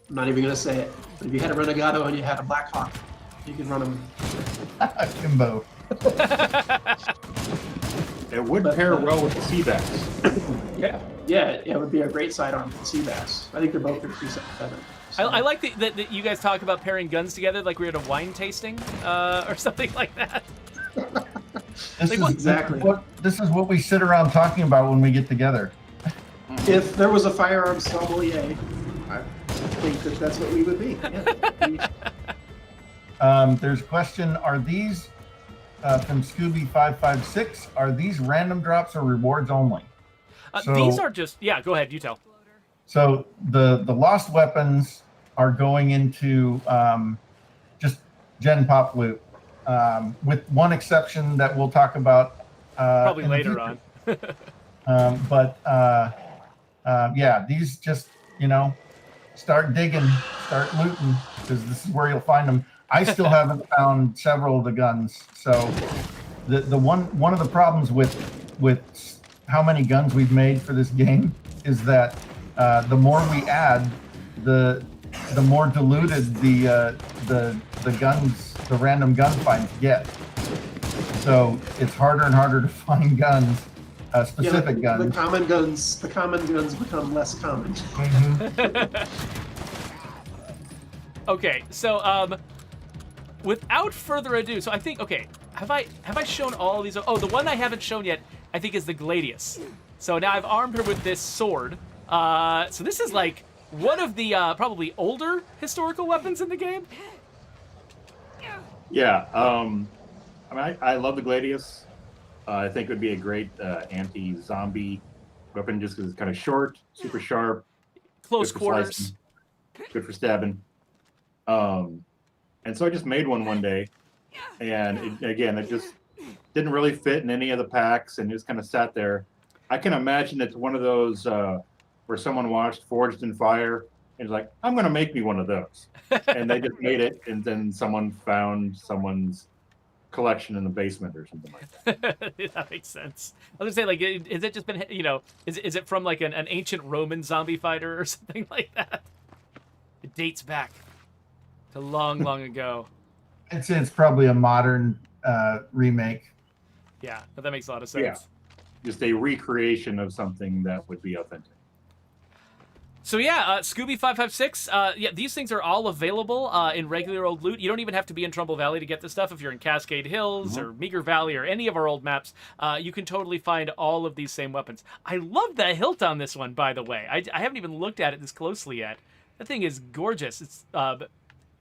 I'm not even going to say it, but if you had a Renegado and you had a Black Hawk, you could run them. Kimbo. It would pair well with the sea bass. Yeah, it would be a great sidearm for the sea bass. I think they're both pretty better. So. I like that you guys talk about pairing guns together like we're at a wine tasting or something like that. This is what we sit around talking about when we get together. If there was a firearm sommelier, I think that's what we would be. Yeah. There's a question, are these from Scooby556, are these random drops or rewards only? These are just, yeah, go ahead, you tell. So the lost weapons are going into just Gen Pop loot, with one exception that we'll talk about probably later on. Yeah, these just, start digging, start looting, because this is where you'll find them. I still haven't found several of the guns. So the one of the problems with how many guns we've made for this game is that the more we add, the more diluted the guns, the random gun finds get. So it's harder and harder to find guns, specific guns. The common guns become less common. Okay, so without further ado, so I think, okay, have I shown all of these? Oh, the one I haven't shown yet, I think, is the Gladius. So now I've armed her with this sword. So this is like one of the probably older historical weapons in the game. Yeah, I mean, I love the Gladius. I think it would be a great anti-zombie weapon just because it's kind of short, super sharp, close good for quarters, slicing, good for stabbing. And so I just made one day, and it just didn't really fit in any of the packs, and just kind of sat there. I can imagine it's one of those where someone watched Forged in Fire and was like, I'm going to make me one of those. And they just made it, and then someone found someone's collection in the basement or something like that. That makes sense. I was going to say, like, has it just been, is it from like an ancient Roman zombie fighter or something like that? It dates back to long, long ago. I'd say it's probably a modern remake. Yeah, but that makes a lot of sense. Yeah. Just a recreation of something that would be authentic. So yeah, Scooby556, yeah, these things are all available in regular old loot. You don't even have to be in Trumbull Valley to get this stuff. If you're in Cascade Hills or Meager Valley or any of our old maps, you can totally find all of these same weapons. I love the hilt on this one, by the way. I haven't even looked at it this closely yet. That thing is gorgeous. It's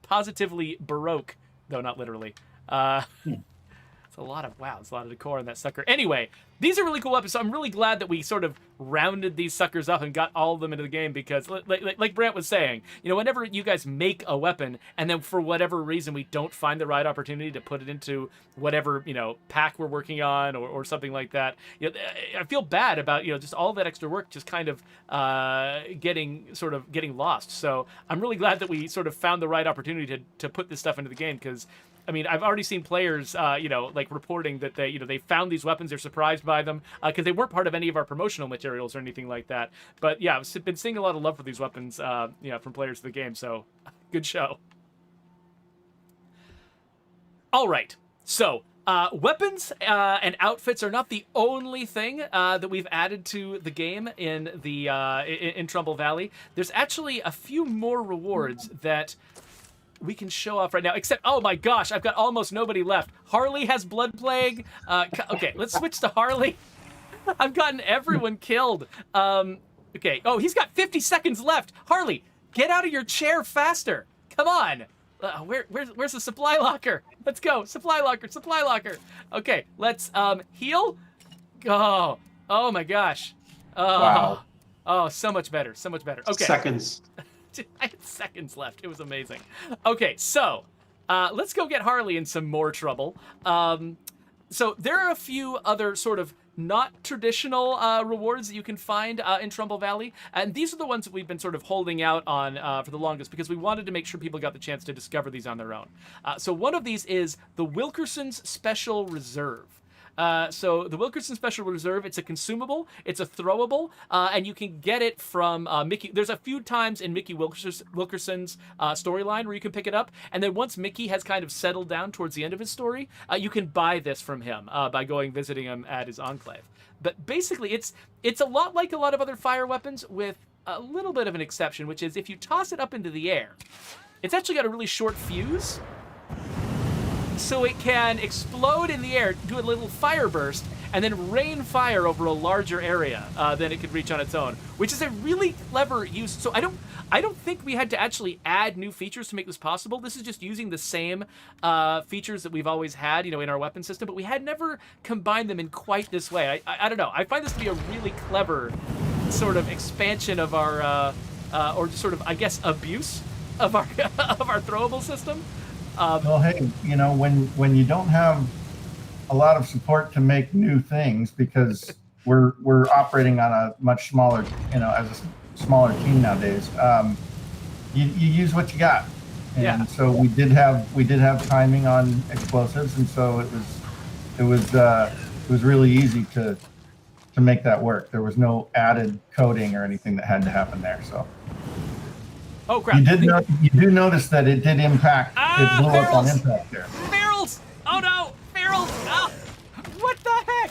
positively Baroque, though not literally. It's a lot of decor on that sucker. Anyway, these are really cool weapons, so I'm really glad that we sort of rounded these suckers up and got all of them into the game because, like Brant was saying, whenever you guys make a weapon and then for whatever reason we don't find the right opportunity to put it into whatever, pack we're working on or something like that, I feel bad about, just all that extra work just kind of getting lost. So I'm really glad that we sort of found the right opportunity to put this stuff into the game because, I mean, I've already seen players, reporting that they found these weapons, they're surprised by them, because they weren't part of any of our promotional materials or anything like that. But yeah, I've been seeing a lot of love for these weapons, from players of the game. So, good show. All right, so Weapons and outfits are not the only thing that we've added to the game in the in Trumbull Valley. There's actually a few more rewards that we can show off right now. Except, oh my gosh, I've got almost nobody left. Harley has blood plague. Okay, let's switch to Harley. I've gotten everyone killed. Okay. Oh, he's got 50 seconds left. Harley, get out of your chair faster. Come on. Where's the supply locker? Let's go. Supply locker, supply locker. Okay, let's heal. Oh my gosh. Wow. Oh, so much better. So much better. Okay. Seconds. I had seconds left. It was amazing. Okay, so let's go get Harley in some more trouble. So there are a few other sort of not traditional rewards that you can find in Trumbull Valley. And these are the ones that we've been sort of holding out on for the longest because we wanted to make sure people got the chance to discover these on their own. So one of these is the Wilkerson's Special Reserve. So the Wilkerson Special Reserve, it's a consumable, it's a throwable, and you can get it from Mickey. There's a few times in Mickey Wilkerson's storyline where you can pick it up, and then once Mickey has kind of settled down towards the end of his story, you can buy this from him by visiting him at his enclave. But basically, it's a lot like a lot of other fire weapons with a little bit of an exception, which is if you toss it up into the air, it's actually got a really short fuse, so it can explode in the air, do a little fire burst, and then rain fire over a larger area than it could reach on its own, which is a really clever use. So I don't think we had to actually add new features to make this possible. This is just using the same features that we've always had, in our weapon system, but we had never combined them in quite this way. I don't know. I find this to be a really clever sort of expansion of our, or sort of, I guess, abuse of our of our throwable system. Well, hey, when you don't have a lot of support to make new things because we're operating on a much smaller, as a smaller team nowadays, you use what you got. And so we did have timing on explosives, and so it was really easy to make that work. There was no added coding or anything that had to happen there. So. Oh crap! You do notice that it did impact. It blew up on impact there. Barrels! Oh no! Barrels! Ah! What the heck?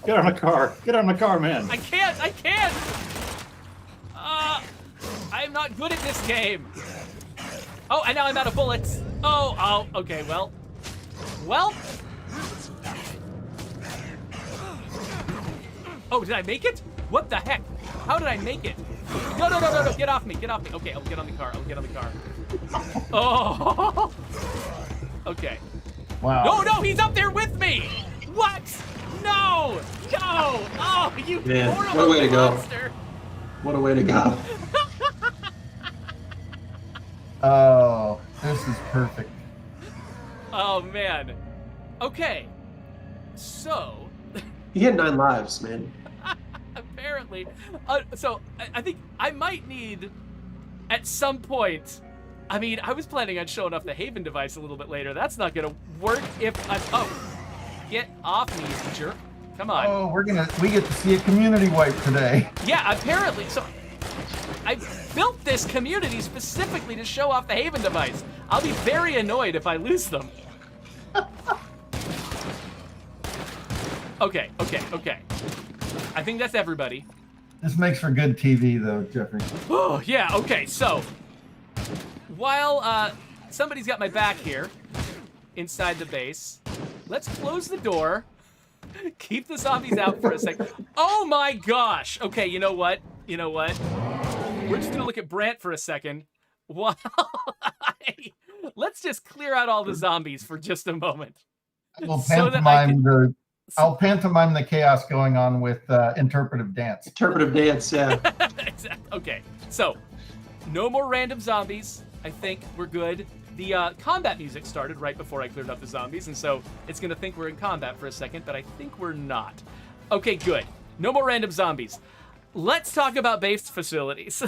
Get on the car! Get on the car, man! I can't! I'm not good at this game. Oh, and now I'm out of bullets. Oh, okay, well. Oh, did I make it? What the heck? How did I make it? No, get off me. Okay, I'll get on the car. Oh. Okay. Wow. No, he's up there with me. What? No. Oh, you horrible what a way to go. monster. What a way to go. Oh, this is perfect. Oh, man. Okay. So. You get 9 lives, man. Apparently. So I think I might need, at some point, I was planning on showing off the Haven device a little bit later. That's not going to work if get off me, you jerk. Come on. Oh, we get to see a community wipe today. Yeah, apparently. So I built this community specifically to show off the Haven device. I'll be very annoyed if I lose them. Okay. I think that's everybody. This makes for good TV, though, Jeffrey. Oh, yeah, okay, so while somebody's got my back here inside the base, let's close the door, keep the zombies out for a second. Oh my gosh! Okay, you know what? We're just gonna look at Brant for a second. Let's just clear out all the zombies for just a moment. I'll pantomime the chaos going on with interpretive dance. Interpretive dance, yeah. Exactly. Okay, so no more random zombies. I think we're good. The combat music started right before I cleared up the zombies, and so it's going to think we're in combat for a second, but I think we're not. Okay, good. No more random zombies. Let's talk about base facilities.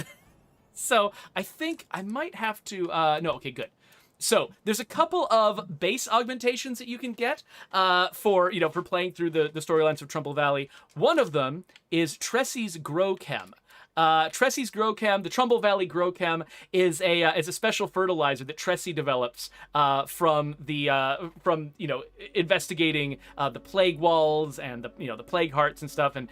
So I think I might have to... no, okay, good. So there's a couple of base augmentations that you can get for playing through the storylines of Trumbull Valley. One of them is Tressy's Grow Chem. Tressy's Grow Chem, the Trumbull Valley Grow Chem, is a special fertilizer that Tressy develops from investigating the plague walls and the plague hearts and stuff, and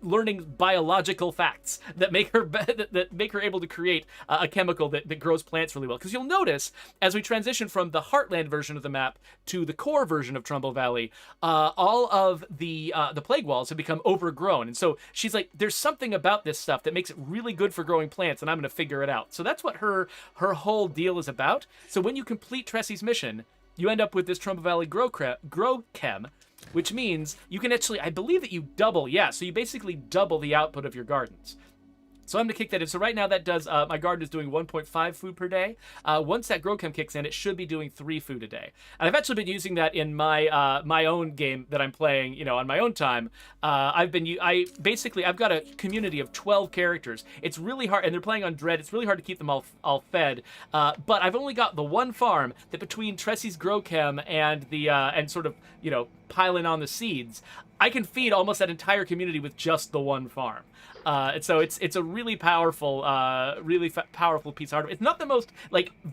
learning biological facts that make her able to create a chemical that grows plants really well. Because you'll notice as we transition from the Heartland version of the map to the core version of Trumbull Valley, all of the plague walls have become overgrown, and so she's like, there's something about this stuff that makes it really good for growing plants, and I'm going to figure it out. So that's what her whole deal is about. So when you complete Tressy's mission, you end up with this Trumbull Valley Grow Chem, which means you can actually, I believe that you double, so you basically double the output of your gardens. So I'm going to kick that in. So right now that does, my garden is doing 1.5 food per day. Once that Grow Chem kicks in, it should be doing 3 food a day. And I've actually been using that in my own game that I'm playing, on my own time. I've got a community of 12 characters. It's really hard, and they're playing on Dread. It's really hard to keep them all fed. But I've only got the one farm that between Tressy's Grow Chem and and sort of, piling on the seeds, I can feed almost that entire community with just the one farm. And so it's a really powerful, powerful piece of hardware. It's not the most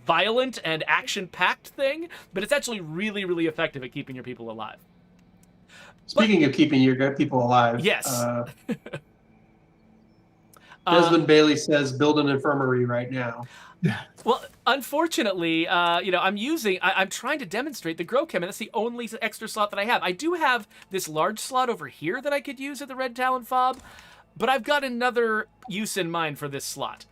violent and action-packed thing, but it's actually really, really effective at keeping your people alive. Speaking of keeping your people alive, yes. Desmond Bailey says build an infirmary right now. Well, unfortunately, I'm trying to demonstrate the Grow Chem, and that's the only extra slot that I have. I do have this large slot over here that I could use at the Red Talon Fob, but I've got another use in mind for this slot.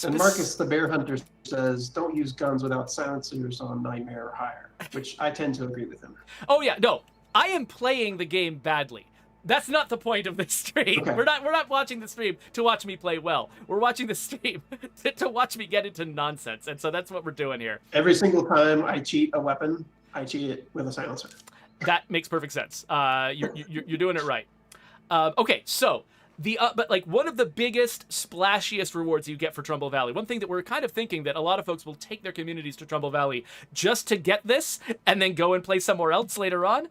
And Marcus the Bear Hunter says, don't use guns without silencers on Nightmare or higher, which I tend to agree with him. Oh, yeah, no. I am playing the game badly. That's not the point of this stream. Okay. We're not watching the stream to watch me play well. We're watching the stream to watch me get into nonsense, and so that's what we're doing here. Every single time I cheat a weapon, I cheat it with a silencer. That makes perfect sense. You're doing it right. Okay, so but one of the biggest, splashiest rewards you get for Trumbull Valley, one thing that we're kind of thinking that a lot of folks will take their communities to Trumbull Valley just to get this and then go and play somewhere else later on,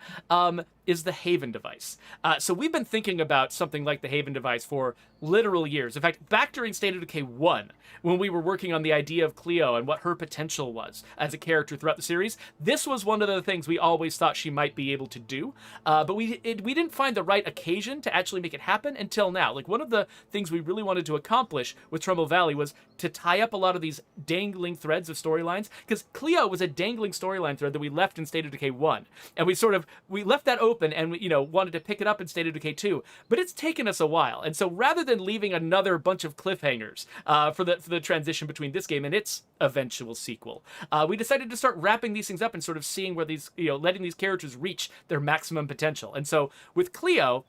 is the Haven device. So we've been thinking about something like the Haven device for literal years. In fact, back during State of Decay 1, when we were working on the idea of Cleo and what her potential was as a character throughout the series, this was one of the things we always thought she might be able to do. But we didn't find the right occasion to actually make it happen until now. One of the things we really wanted to accomplish with Trumbull Valley was to tie up a lot of these dangling threads of storylines, because Cleo was a dangling storyline thread that we left in State of Decay 1. And we left that open and we wanted to pick it up in State of Decay 2, but it's taken us a while. And so rather than leaving another bunch of cliffhangers for the transition between this game and its eventual sequel, we decided to start wrapping these things up and sort of seeing where these, letting these characters reach their maximum potential. And so with Cleo,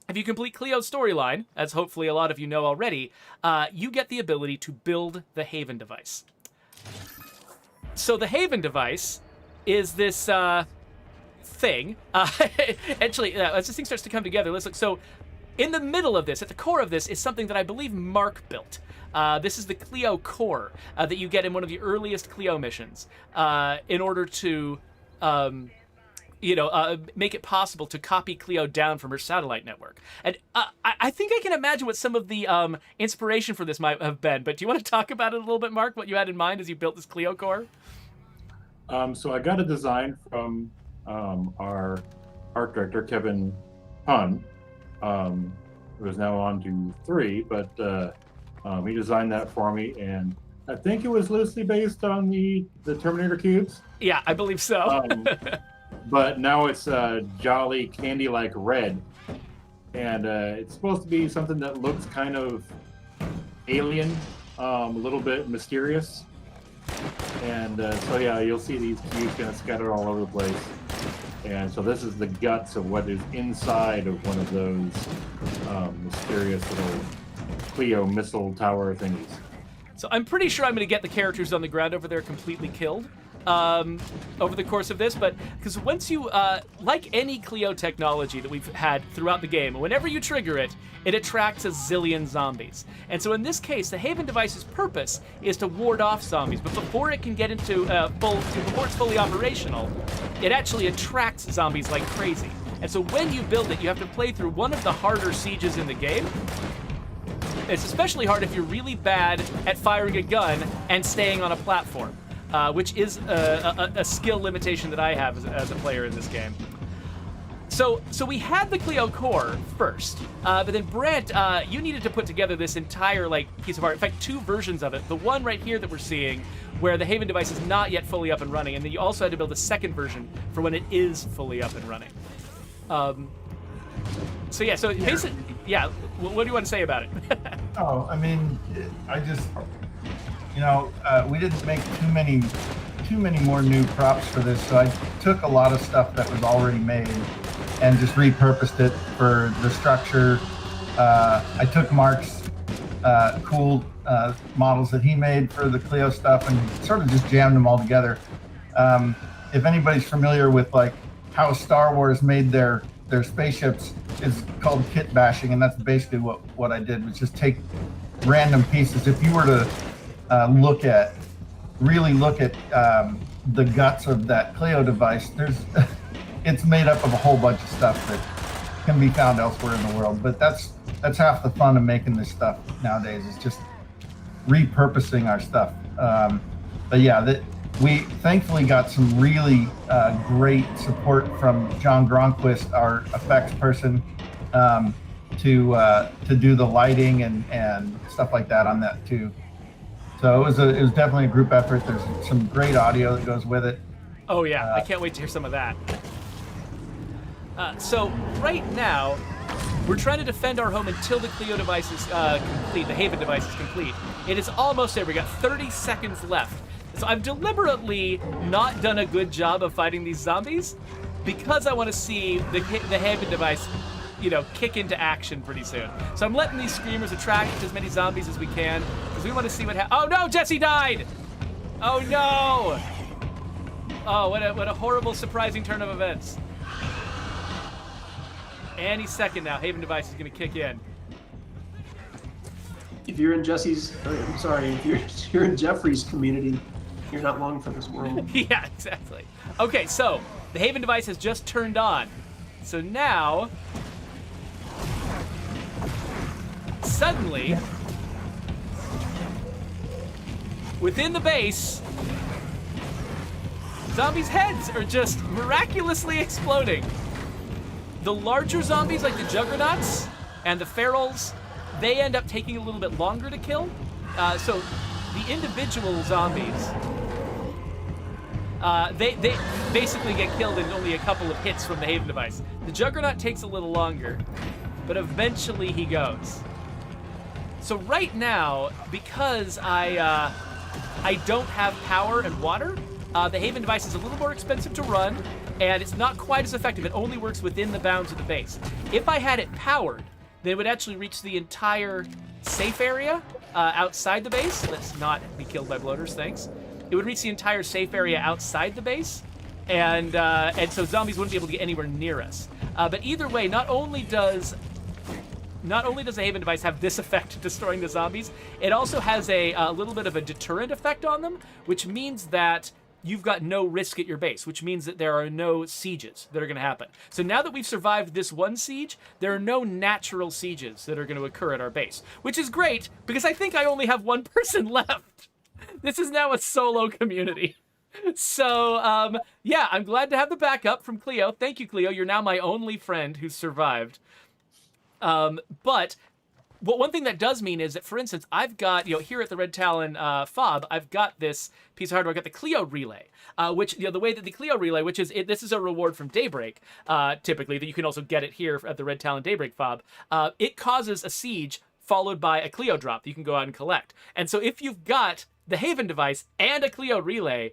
if you complete Cleo's storyline, as hopefully a lot of you know already, you get the ability to build the Haven device. So the Haven device is this thing. Actually, as this thing starts to come together, let's look. So in the middle of this, at the core of this, is something that I believe Mark built. This is the Cleo core that you get in one of the earliest Cleo missions in order to make it possible to copy Cleo down from her satellite network. And I think I can imagine what some of the inspiration for this might have been, but do you want to talk about it a little bit, Mark, what you had in mind as you built this Cleo core? So I got a design from our art director, Kevin Hunn, who is now on to 3, but he designed that for me, and I think it was loosely based on the Terminator cubes. Yeah, I believe so. But now it's jolly candy-like red, and it's supposed to be something that looks kind of alien, a little bit mysterious. And so yeah, you'll see these cubes kind of scattered all over the place. And so this is the guts of what is inside of one of those mysterious little Cleo missile tower thingies. So I'm pretty sure I'm going to get the characters on the ground over there completely killed over the course of this, but because once you, like any Cleo technology that we've had throughout the game, whenever you trigger it, it attracts a zillion zombies. And so in this case, the Haven device's purpose is to ward off zombies, but before it can get into before it's fully operational, it actually attracts zombies like crazy. And so when you build it, you have to play through one of the harder sieges in the game. It's especially hard if you're really bad at firing a gun and staying on a platform, which is a skill limitation that I have as a player in this game. So we had the Clio core first, but then Brent, you needed to put together this entire piece of art. In fact, 2 versions of it. The one right here that we're seeing, where the Haven device is not yet fully up and running, and then you also had to build a second version for when it is fully up and running. So basically, yeah. What do you want to say about it? Oh, I mean, I just, we didn't make too many more new props for this, so I took a lot of stuff that was already made and just repurposed it for the structure. I took Mark's cool models that he made for the Clio stuff and sort of just jammed them all together. If anybody's familiar with how Star Wars made their spaceships, is called kit bashing, and that's basically what I did, was just take random pieces. If you were to really look at the guts of that Clio device, it's made up of a whole bunch of stuff that can be found elsewhere in the world. But that's half the fun of making this stuff nowadays, is just repurposing our stuff. But yeah, we thankfully got some really great support from John Gronquist, our effects person, to do the lighting and stuff like that on that too. So it was definitely a group effort. There's some great audio that goes with it. Oh yeah, I can't wait to hear some of that. So right now, we're trying to defend our home until the Clio device is complete, the Haven device is complete. It is almost there. We got 30 seconds left. So I've deliberately not done a good job of fighting these zombies because I want to see the Haven device, kick into action pretty soon. So I'm letting these screamers attract as many zombies as we can because we want to see what happens. Oh no, Jesse died! Oh no! Oh, what a horrible, surprising turn of events. Any second now, Haven device is going to kick in. If you're in if you're in Jeffrey's community, you're not long for this world. Yeah, exactly. Okay, so the Haven device has just turned on. So now, suddenly, within the base, zombies' heads are just miraculously exploding. The larger zombies, like the Juggernauts and the Ferals, they end up taking a little bit longer to kill. So the individual zombies, they basically get killed in only a couple of hits from the Haven device. The Juggernaut takes a little longer, but eventually he goes. So right now, because I don't have power and water, the Haven device is a little more expensive to run, and it's not quite as effective. It only works within the bounds of the base. If I had it powered, then it would actually reach the entire safe area outside the base. Let's not be killed by bloaters, thanks. It would reach the entire safe area outside the base, and so zombies wouldn't be able to get anywhere near us. But either way, not only does the Haven device have this effect of destroying the zombies, it also has a little bit of a deterrent effect on them, which means that you've got no risk at your base, which means that there are no sieges that are going to happen. So now that we've survived this one siege, there are no natural sieges that are going to occur at our base, which is great because I think I only have one person left. This is now a solo community. So, yeah, I'm glad to have the backup from Clio. Thank you, Clio. You're now my only friend who's survived. But one thing that does mean is that, for instance, I've got, here at the Red Talon fob, I've got this piece of hardware. I've got the Clio relay, which, the way that the Clio relay, which is, this is a reward from Daybreak, typically, that you can also get it here at the Red Talon Daybreak fob. It causes a siege followed by a Clio drop that you can go out and collect. And so if you've got the Haven device and a Clio relay,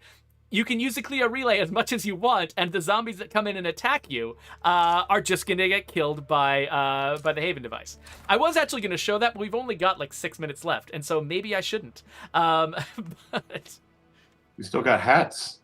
you can use the Clio relay as much as you want, and the zombies that come in and attack you are just going to get killed by the Haven device. I was actually going to show that, but we've only got like 6 minutes left, and so maybe I shouldn't. But We still got hats.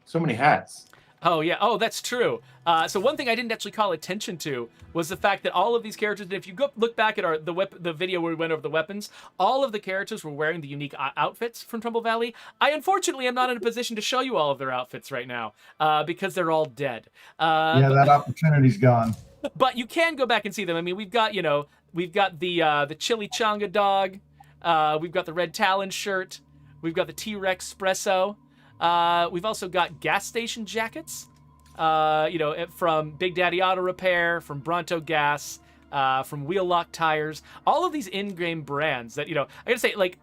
So many hats. oh yeah, oh that's true. So one thing I didn't actually call attention to was the fact that all of these characters, if you look back at the video where we went over the weapons, all of the characters were wearing the unique outfits from Trumbull Valley. I unfortunately am not in a position to show you all of their outfits right now because they're all dead. Yeah, that opportunity's gone. But you can go back and see them. I mean, we've got the Chili Chonga dog, we've got the Red Talon shirt, we've got the T-Rex espresso, we've also got gas station jackets, from Big Daddy Auto Repair, from Bronto Gas, from Wheel Lock Tires, all of these in-game brands that, I gotta say, like,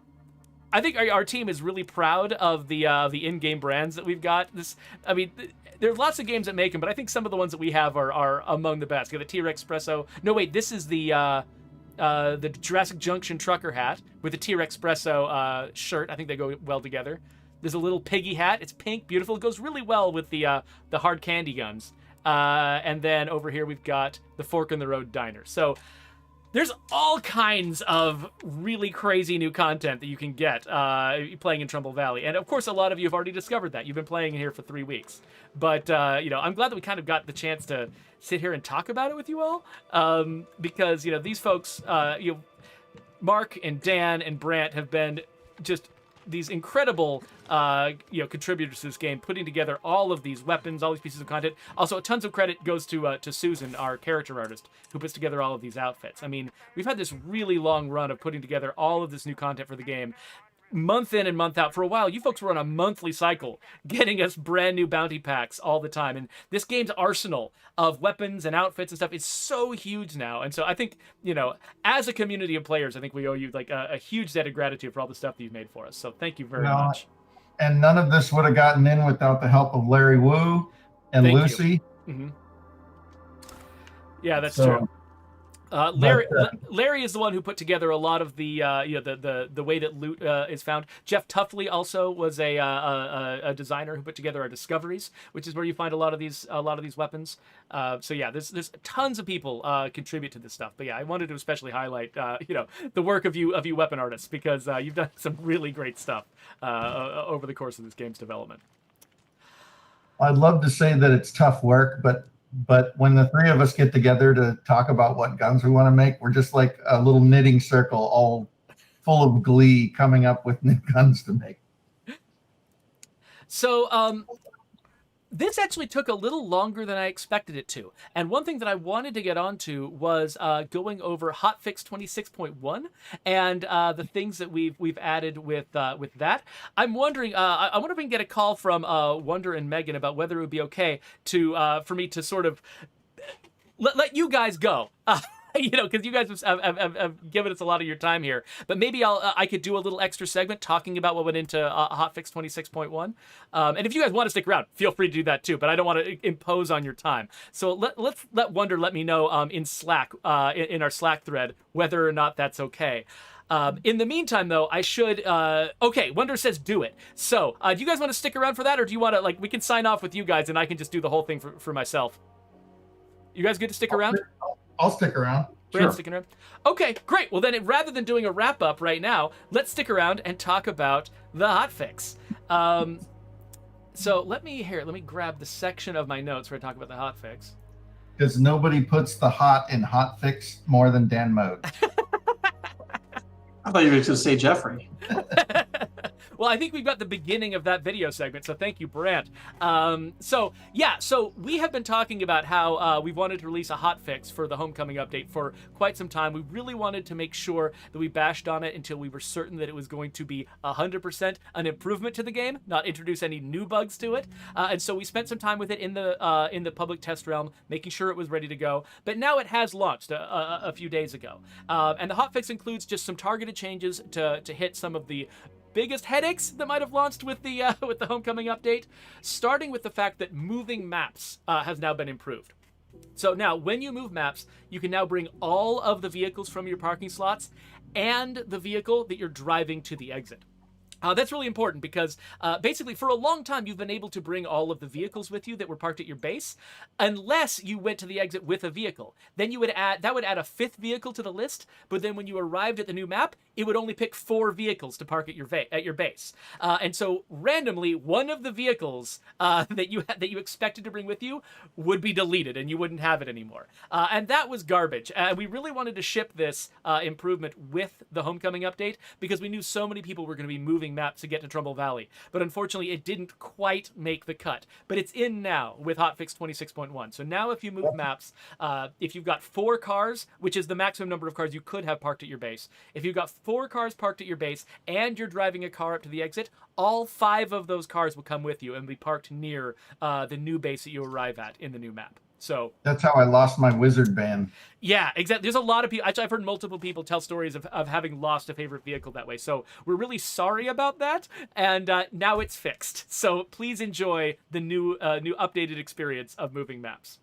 I think our team is really proud of the in-game brands that we've got. There's lots of games that make them, but I think some of the ones that we have are among the best. You got the T-Rex espresso. No, wait, this is the Jurassic Junction trucker hat with the T-Rex espresso shirt. I think they go well together. There's a little piggy hat. It's pink, beautiful. It goes really well with the hard candy guns. And then over here we've got the Fork in the Road Diner. So there's all kinds of really crazy new content that you can get playing in Trumbull Valley. And of course, a lot of you have already discovered that. You've been playing here for 3 weeks. But, I'm glad that we kind of got the chance to sit here and talk about it with you all. Because, these folks, Mark and Dan and Brant have been just these incredible contributors to this game, putting together all of these weapons, all these pieces of content. Also, tons of credit goes to Susan, our character artist, who puts together all of these outfits. I mean, we've had this really long run of putting together all of this new content for the game, month in and month out. For a while, you folks were on a monthly cycle, getting us brand new bounty packs all the time. And this game's arsenal of weapons and outfits and stuff is so huge now. And so I think, as a community of players, I think we owe you like a huge debt of gratitude for all the stuff that you've made for us. So thank you very much. And none of this would have gotten in without the help of Larry Wu and Thank Lucy. Mm-hmm. Yeah, that's true. Larry is the one who put together a lot of the way that loot is found. Jeff Tuffley also was a designer who put together our discoveries, which is where you find a lot of these weapons. So yeah, there's tons of people contribute to this stuff. But yeah, I wanted to especially highlight the work of you weapon artists, because you've done some really great stuff over the course of this game's development. I'd love to say that it's tough work, but when the three of us get together to talk about what guns we want to make, we're just like a little knitting circle, all full of glee, coming up with new guns to make. So this actually took a little longer than I expected it to. And one thing that I wanted to get onto was going over Hotfix 26.1 and the things that we've added with that. I'm wondering, I wonder if we can get a call from Wonder and Megan about whether it would be okay for me to sort of let you guys go. Because you guys have given us a lot of your time here. But maybe I could do a little extra segment talking about what went into Hotfix 26.1. And if you guys want to stick around, feel free to do that too. But I don't want to impose on your time. So let's let Wonder let me know in Slack, in our Slack thread, whether or not that's okay. In the meantime, though, I should... okay, Wonder says do it. So do you guys want to stick around for that? Or do you want to, we can sign off with you guys and I can just do the whole thing for myself? You guys good to stick around? I'll stick around. Sure. Sticking around. Okay, great. Well, then, rather than doing a wrap-up right now, let's stick around and talk about the hotfix. So let me grab the section of my notes where I talk about the hotfix. Because nobody puts the hot in hotfix more than Dan Mode. I thought you were going to say Jeffrey. Well, I think we've got the beginning of that video segment, so thank you, Brant. So we have been talking about how we wanted to release a hotfix for the Homecoming update for quite some time. We really wanted to make sure that we bashed on it until we were certain that it was going to be 100% an improvement to the game, not introduce any new bugs to it. And so we spent some time with it in the public test realm, making sure it was ready to go. But now it has launched a few days ago. And the hotfix includes just some targeted changes to hit some of the biggest headaches that might have launched with the Homecoming update, starting with the fact that moving maps has now been improved. So now, when you move maps, you can now bring all of the vehicles from your parking slots and the vehicle that you're driving to the exit. That's really important because basically for a long time you've been able to bring all of the vehicles with you that were parked at your base, unless you went to the exit with a vehicle. Then you would add a fifth vehicle to the list, but then when you arrived at the new map, it would only pick 4 vehicles to park at your base. And so randomly, one of the vehicles that you expected to bring with you would be deleted, and you wouldn't have it anymore. And that was garbage. We really wanted to ship this improvement with the Homecoming update because we knew so many people were going to be moving moving map to get to Trumbull Valley. But unfortunately, it didn't quite make the cut. But it's in now with hotfix 26.1. So now if you move maps, if you've got 4 cars, which is the maximum number of cars you could have parked at your base, if you've got 4 cars parked at your base and you're driving a car up to the exit, all 5 of those cars will come with you and be parked near the new base that you arrive at in the new map. So that's how I lost my wizard band. yeah, exactly. There's a lot of people. Actually, I've heard multiple people tell stories of having lost a favorite vehicle that way. So we're really sorry about that. And now it's fixed. So please enjoy the new updated experience of moving maps.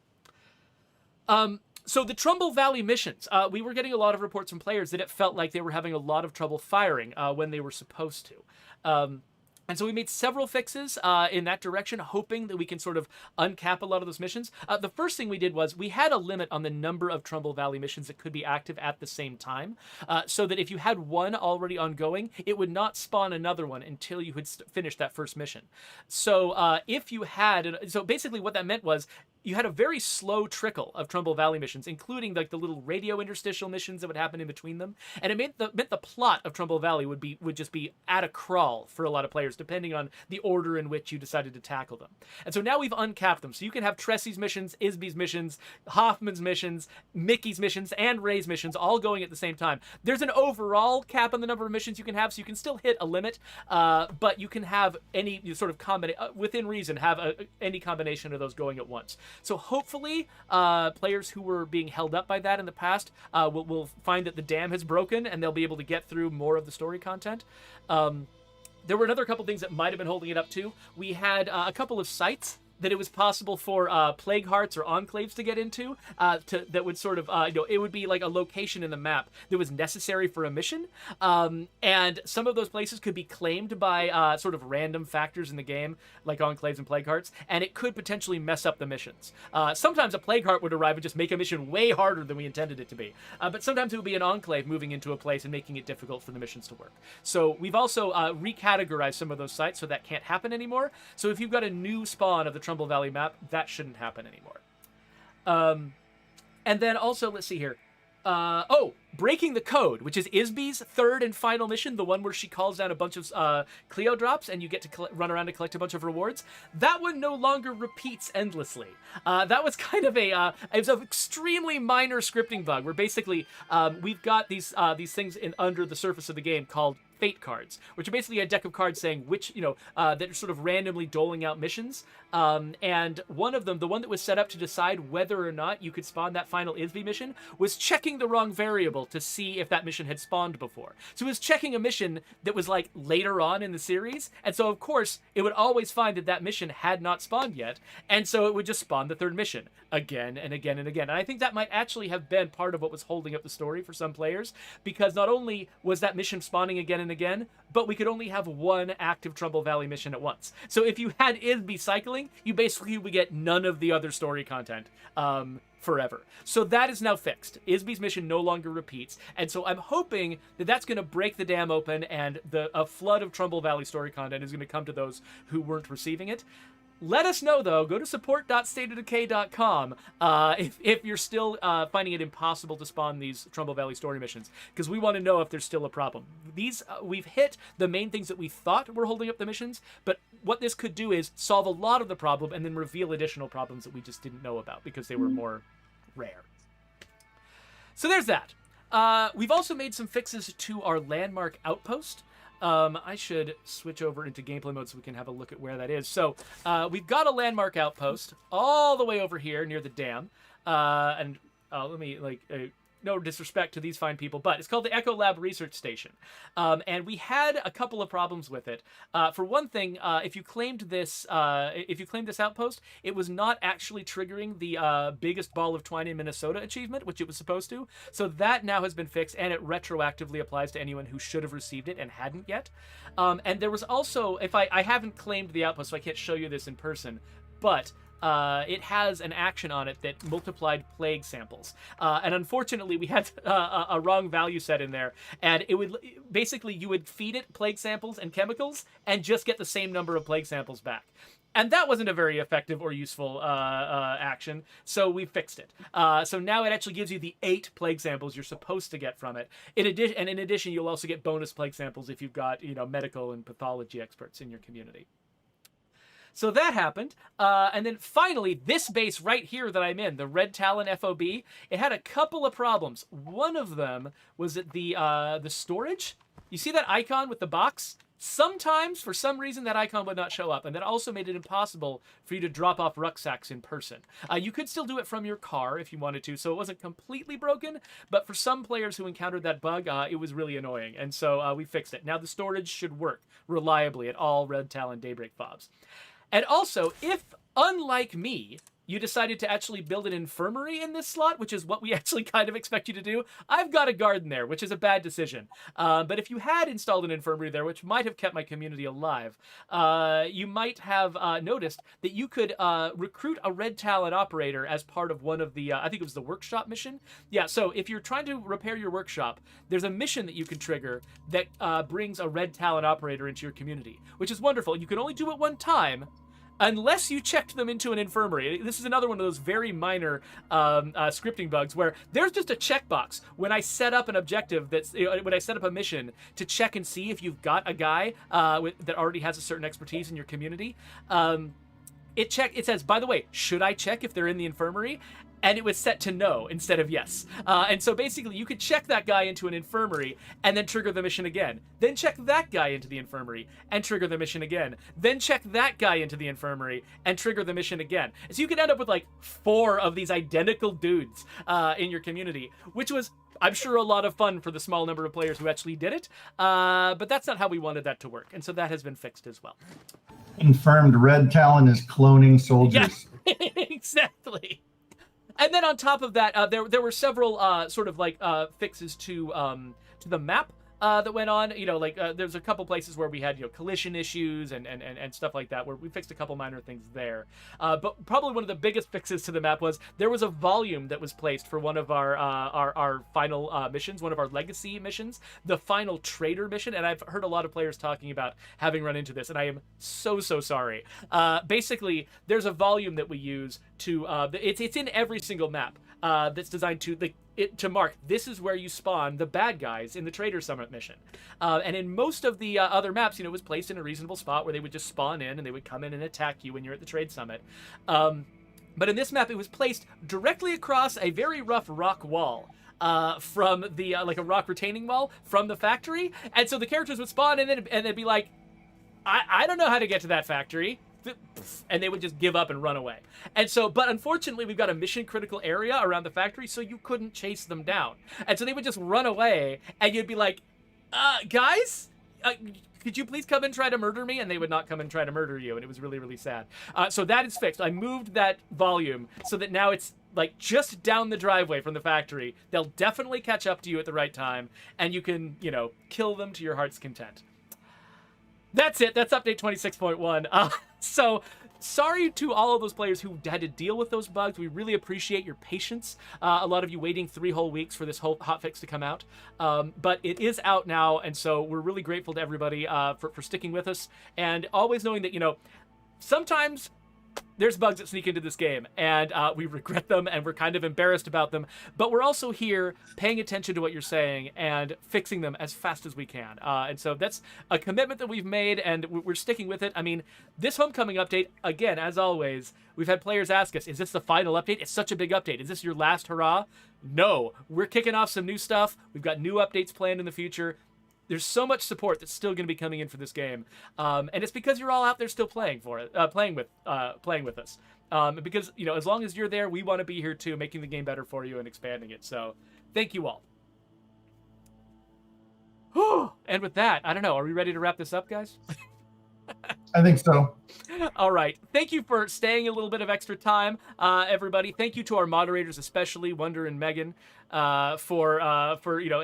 So the Trumbull Valley missions, we were getting a lot of reports from players that it felt like they were having a lot of trouble firing when they were supposed to. And so we made several fixes in that direction, hoping that we can sort of uncap a lot of those missions. The first thing we did was we had a limit on the number of Trumbull Valley missions that could be active at the same time, so that if you had one already ongoing, it would not spawn another one until you had finished that first mission. So if you had, so basically what that meant was you had a very slow trickle of Trumbull Valley missions, including like the little radio interstitial missions that would happen in between them, and it meant the plot of Trumbull Valley would just be at a crawl for a lot of players, depending on the order in which you decided to tackle them. And so now we've uncapped them, so you can have Tressy's missions, Isby's missions, Hoffman's missions, Mickey's missions, and Ray's missions all going at the same time. There's an overall cap on the number of missions you can have, so you can still hit a limit, but you can have any sort of within reason, have any combination of those going at once. So hopefully, players who were being held up by that in the past will find that the dam has broken and they'll be able to get through more of the story content. There were another couple things that might have been holding it up too. We had a couple of sites that it was possible for plague hearts or enclaves to get into, that would sort of, it would be like a location in the map that was necessary for a mission. And some of those places could be claimed by sort of random factors in the game, like enclaves and plague hearts, and it could potentially mess up the missions. Sometimes a plague heart would arrive and just make a mission way harder than we intended it to be. But sometimes it would be an enclave moving into a place and making it difficult for the missions to work. So we've also recategorized some of those sites so that can't happen anymore. So if you've got a new spawn of the Trumbull Valley map, that shouldn't happen anymore. And then also, let's see here. Breaking the Code, which is Isby's third and final mission, the one where she calls down a bunch of Clio drops and you get to run around and collect a bunch of rewards. That one no longer repeats endlessly. That was kind of it was an extremely minor scripting bug where basically we've got these things under the surface of the game called fate cards, which are basically a deck of cards saying which, that are sort of randomly doling out missions. And one of them, the one that was set up to decide whether or not you could spawn that final Isby mission, was checking the wrong variable to see if that mission had spawned before. So it was checking a mission that was like later on in the series. And so of course it would always find that mission had not spawned yet. And so it would just spawn the third mission again and again and again. And I think that might actually have been part of what was holding up the story for some players, because not only was that mission spawning again and again, but we could only have one active Trumbull Valley mission at once. So if you had Isby cycling, you basically would get none of the other story content forever. So that is now fixed. Isby's mission no longer repeats, and so I'm hoping that that's going to break the dam open and a flood of Trumbull Valley story content is going to come to those who weren't receiving it. Let us know, though. Go to support.stateofdecay.com if you're still finding it impossible to spawn these Trumbull Valley story missions, because we want to know if there's still a problem. These we've hit the main things that we thought were holding up the missions, but what this could do is solve a lot of the problem and then reveal additional problems that we just didn't know about because they were more rare. So there's that. We've also made some fixes to our landmark outpost. I should switch over into gameplay mode so we can have a look at where that is. So we've got a landmark outpost all the way over here near the dam. And let me, no disrespect to these fine people, but it's called the Echo Lab Research Station. And we had a couple of problems with it. For one thing, if you claimed this outpost, it was not actually triggering the biggest ball of twine in Minnesota achievement, which it was supposed to. So that now has been fixed, and it retroactively applies to anyone who should have received it and hadn't yet. And there was also, I haven't claimed the outpost, so I can't show you this in person, but it has an action on it that multiplied plague samples. And unfortunately, we had a wrong value set in there. And it would basically, you would feed it plague samples and chemicals and just get the same number of plague samples back. And that wasn't a very effective or useful action, so we fixed it. So now it actually gives you the 8 plague samples you're supposed to get from it. In addition, you'll also get bonus plague samples if you've got, medical and pathology experts in your community. So that happened. And then finally, this base right here that I'm in, the Red Talon FOB, it had a couple of problems. One of them was that the storage. You see that icon with the box? Sometimes, for some reason, that icon would not show up, and that also made it impossible for you to drop off rucksacks in person. You could still do it from your car if you wanted to, so it wasn't completely broken, but for some players who encountered that bug, it was really annoying, and so we fixed it. Now the storage should work reliably at all Red Talon Daybreak fobs. And also, if, unlike me, you decided to actually build an infirmary in this slot, which is what we actually kind of expect you to do, I've got a garden there, which is a bad decision. But if you had installed an infirmary there, which might have kept my community alive, you might have noticed that you could recruit a Red Talon operator as part of one of the, I think it was the workshop mission. Yeah, so if you're trying to repair your workshop, there's a mission that you can trigger that brings a Red Talon operator into your community, which is wonderful. You can only do it one time, unless you checked them into an infirmary. This is another one of those very minor scripting bugs where there's just a checkbox when I set up an objective when I set up a mission to check and see if you've got a guy that already has a certain expertise in your community. It says, by the way, should I check if they're in the infirmary? And it was set to no instead of yes. And so basically you could check that guy into an infirmary and then trigger the mission again. Then check that guy into the infirmary and trigger the mission again. Then check that guy into the infirmary and trigger the mission again. So you could end up with like 4 of these identical dudes in your community, which was, I'm sure, a lot of fun for the small number of players who actually did it. But that's not how we wanted that to work. And so that has been fixed as well. Confirmed, Red Talon is cloning soldiers. Yeah, exactly. And then on top of that, there were several sort of like fixes to the map that went on. There's a couple places where we had collision issues and stuff like that, where we fixed a couple minor things there. But probably one of the biggest fixes to the map was there was a volume that was placed for one of our final missions, one of our legacy missions, the final trader mission. And I've heard a lot of players talking about having run into this, and I am so sorry. Basically, there's a volume that we use to it's in every single map that's designed to mark this is where you spawn the bad guys in the Trader Summit mission. And in most of the other maps, it was placed in a reasonable spot where they would just spawn in and they would come in and attack you when you're at the Trade Summit. But in this map, it was placed directly across a very rough rock wall. From the like a rock retaining wall from the factory, and so the characters would spawn in and they'd be like, I don't know how to get to that factory. And they would just give up and run away. And so, but unfortunately, we've got a mission critical area around the factory, so you couldn't chase them down. And so they would just run away, and you'd be like, guys, could you please come and try to murder me? And they would not come and try to murder you, and it was really, really sad. So that is fixed. I moved that volume so that now it's like just down the driveway from the factory. They'll definitely catch up to you at the right time, and you can, kill them to your heart's content. That's it. That's update 26.1. So sorry to all of those players who had to deal with those bugs. We really appreciate your patience. A lot of you waiting 3 whole weeks for this whole hotfix to come out. But it is out now, and so we're really grateful to everybody for sticking with us. And always knowing that, sometimes there's bugs that sneak into this game, and we regret them, and we're kind of embarrassed about them, but we're also here paying attention to what you're saying and fixing them as fast as we can. And so that's a commitment that we've made, and we're sticking with it. I mean, this Homecoming update, again, as always, we've had players ask us, is this the final update? It's such a big update. Is this your last hurrah? No, we're kicking off some new stuff. We've got new updates planned in the future. There's so much support that's still going to be coming in for this game, and it's because you're all out there still playing with us. Because as long as you're there, we want to be here too, making the game better for you and expanding it. So, thank you all. And with that, I don't know. Are we ready to wrap this up, guys? I think so. All right. Thank you for staying a little bit of extra time, everybody. Thank you to our moderators, especially Wonder and Megan, for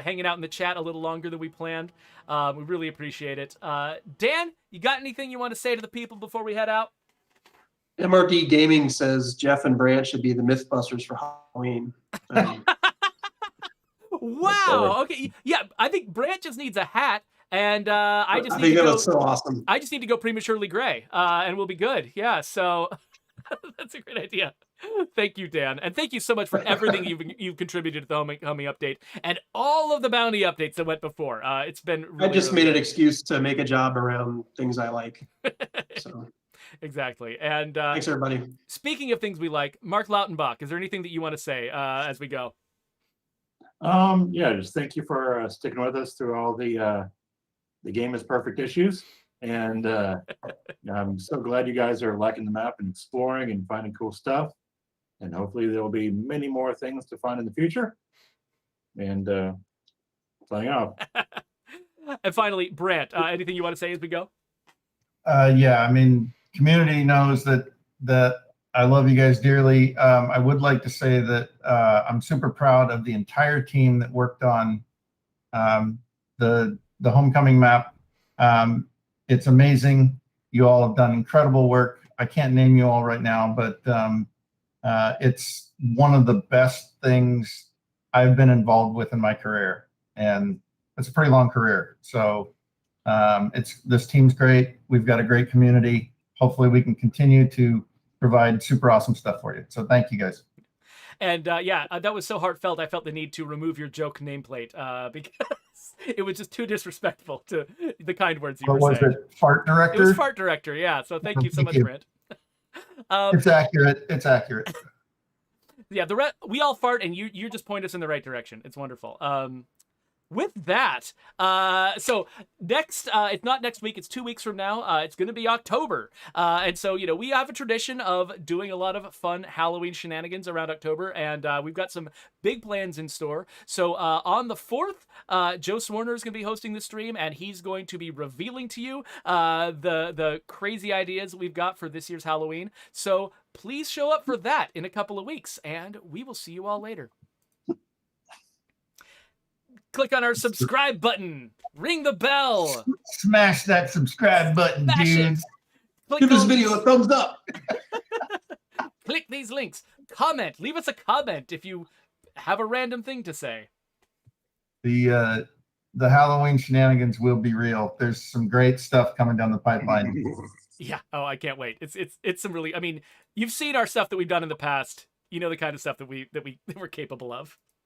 hanging out in the chat a little longer than we planned. We really appreciate it. Dan, you got anything you want to say to the people before we head out? MRD Gaming says Jeff and Brant should be the Mythbusters for Halloween. Wow. Okay. Yeah, I think Brant just needs a hat And I just I need think to that go. was so awesome. I just need to go prematurely gray, and we'll be good. Yeah, so that's a great idea. Thank you, Dan, and thank you so much for everything you've contributed to the homie update and all of the bounty updates that went before. It's been really, I just really made an good. excuse to make a job around things I like. So Exactly. And thanks, everybody. speaking of things we like, Mark Lautenbach, is there anything that you want to say as we go? Yeah, just thank you for sticking with us through all the Game is Perfect issues. And I'm so glad you guys are liking the map and exploring and finding cool stuff. And hopefully there'll be many more things to find in the future. And signing off. And finally, Brant, anything you want to say as we go? Yeah, I mean, community knows that I love you guys dearly. I would like to say that I'm super proud of the entire team that worked on the homecoming map. It's amazing. You all have done incredible work. I can't name you all right now, but it's one of the best things I've been involved with in my career, and it's a pretty long career. So this team's great. We've got a great community. Hopefully we can continue to provide super awesome stuff for you. So thank you guys. And yeah, that was so heartfelt. I felt the need to remove your joke nameplate because it was just too disrespectful to the kind words you were saying. What was it? Fart director? It was Fart Director, yeah. So thank you so much, Brent. It's accurate. It's accurate. Yeah, we all fart, and you just point us in the right direction. It's wonderful. With that, so next, it's not next week, it's 2 weeks from now. It's going to be October. And so, we have a tradition of doing a lot of fun Halloween shenanigans around October, and we've got some big plans in store. So on the 4th, Joe Swarner is going to be hosting the stream, and he's going to be revealing to you the crazy ideas we've got for this year's Halloween. So please show up for that in a couple of weeks, and we will see you all later. Click on our subscribe button. Ring the bell. Smash that subscribe button, dude. Give this video a thumbs up. Click these links. Comment. Leave us a comment if you have a random thing to say. The Halloween shenanigans will be real. There's some great stuff coming down the pipeline. Yeah. Oh, I can't wait. It's some really. I mean, you've seen our stuff that we've done in the past. You know the kind of stuff that we're capable of.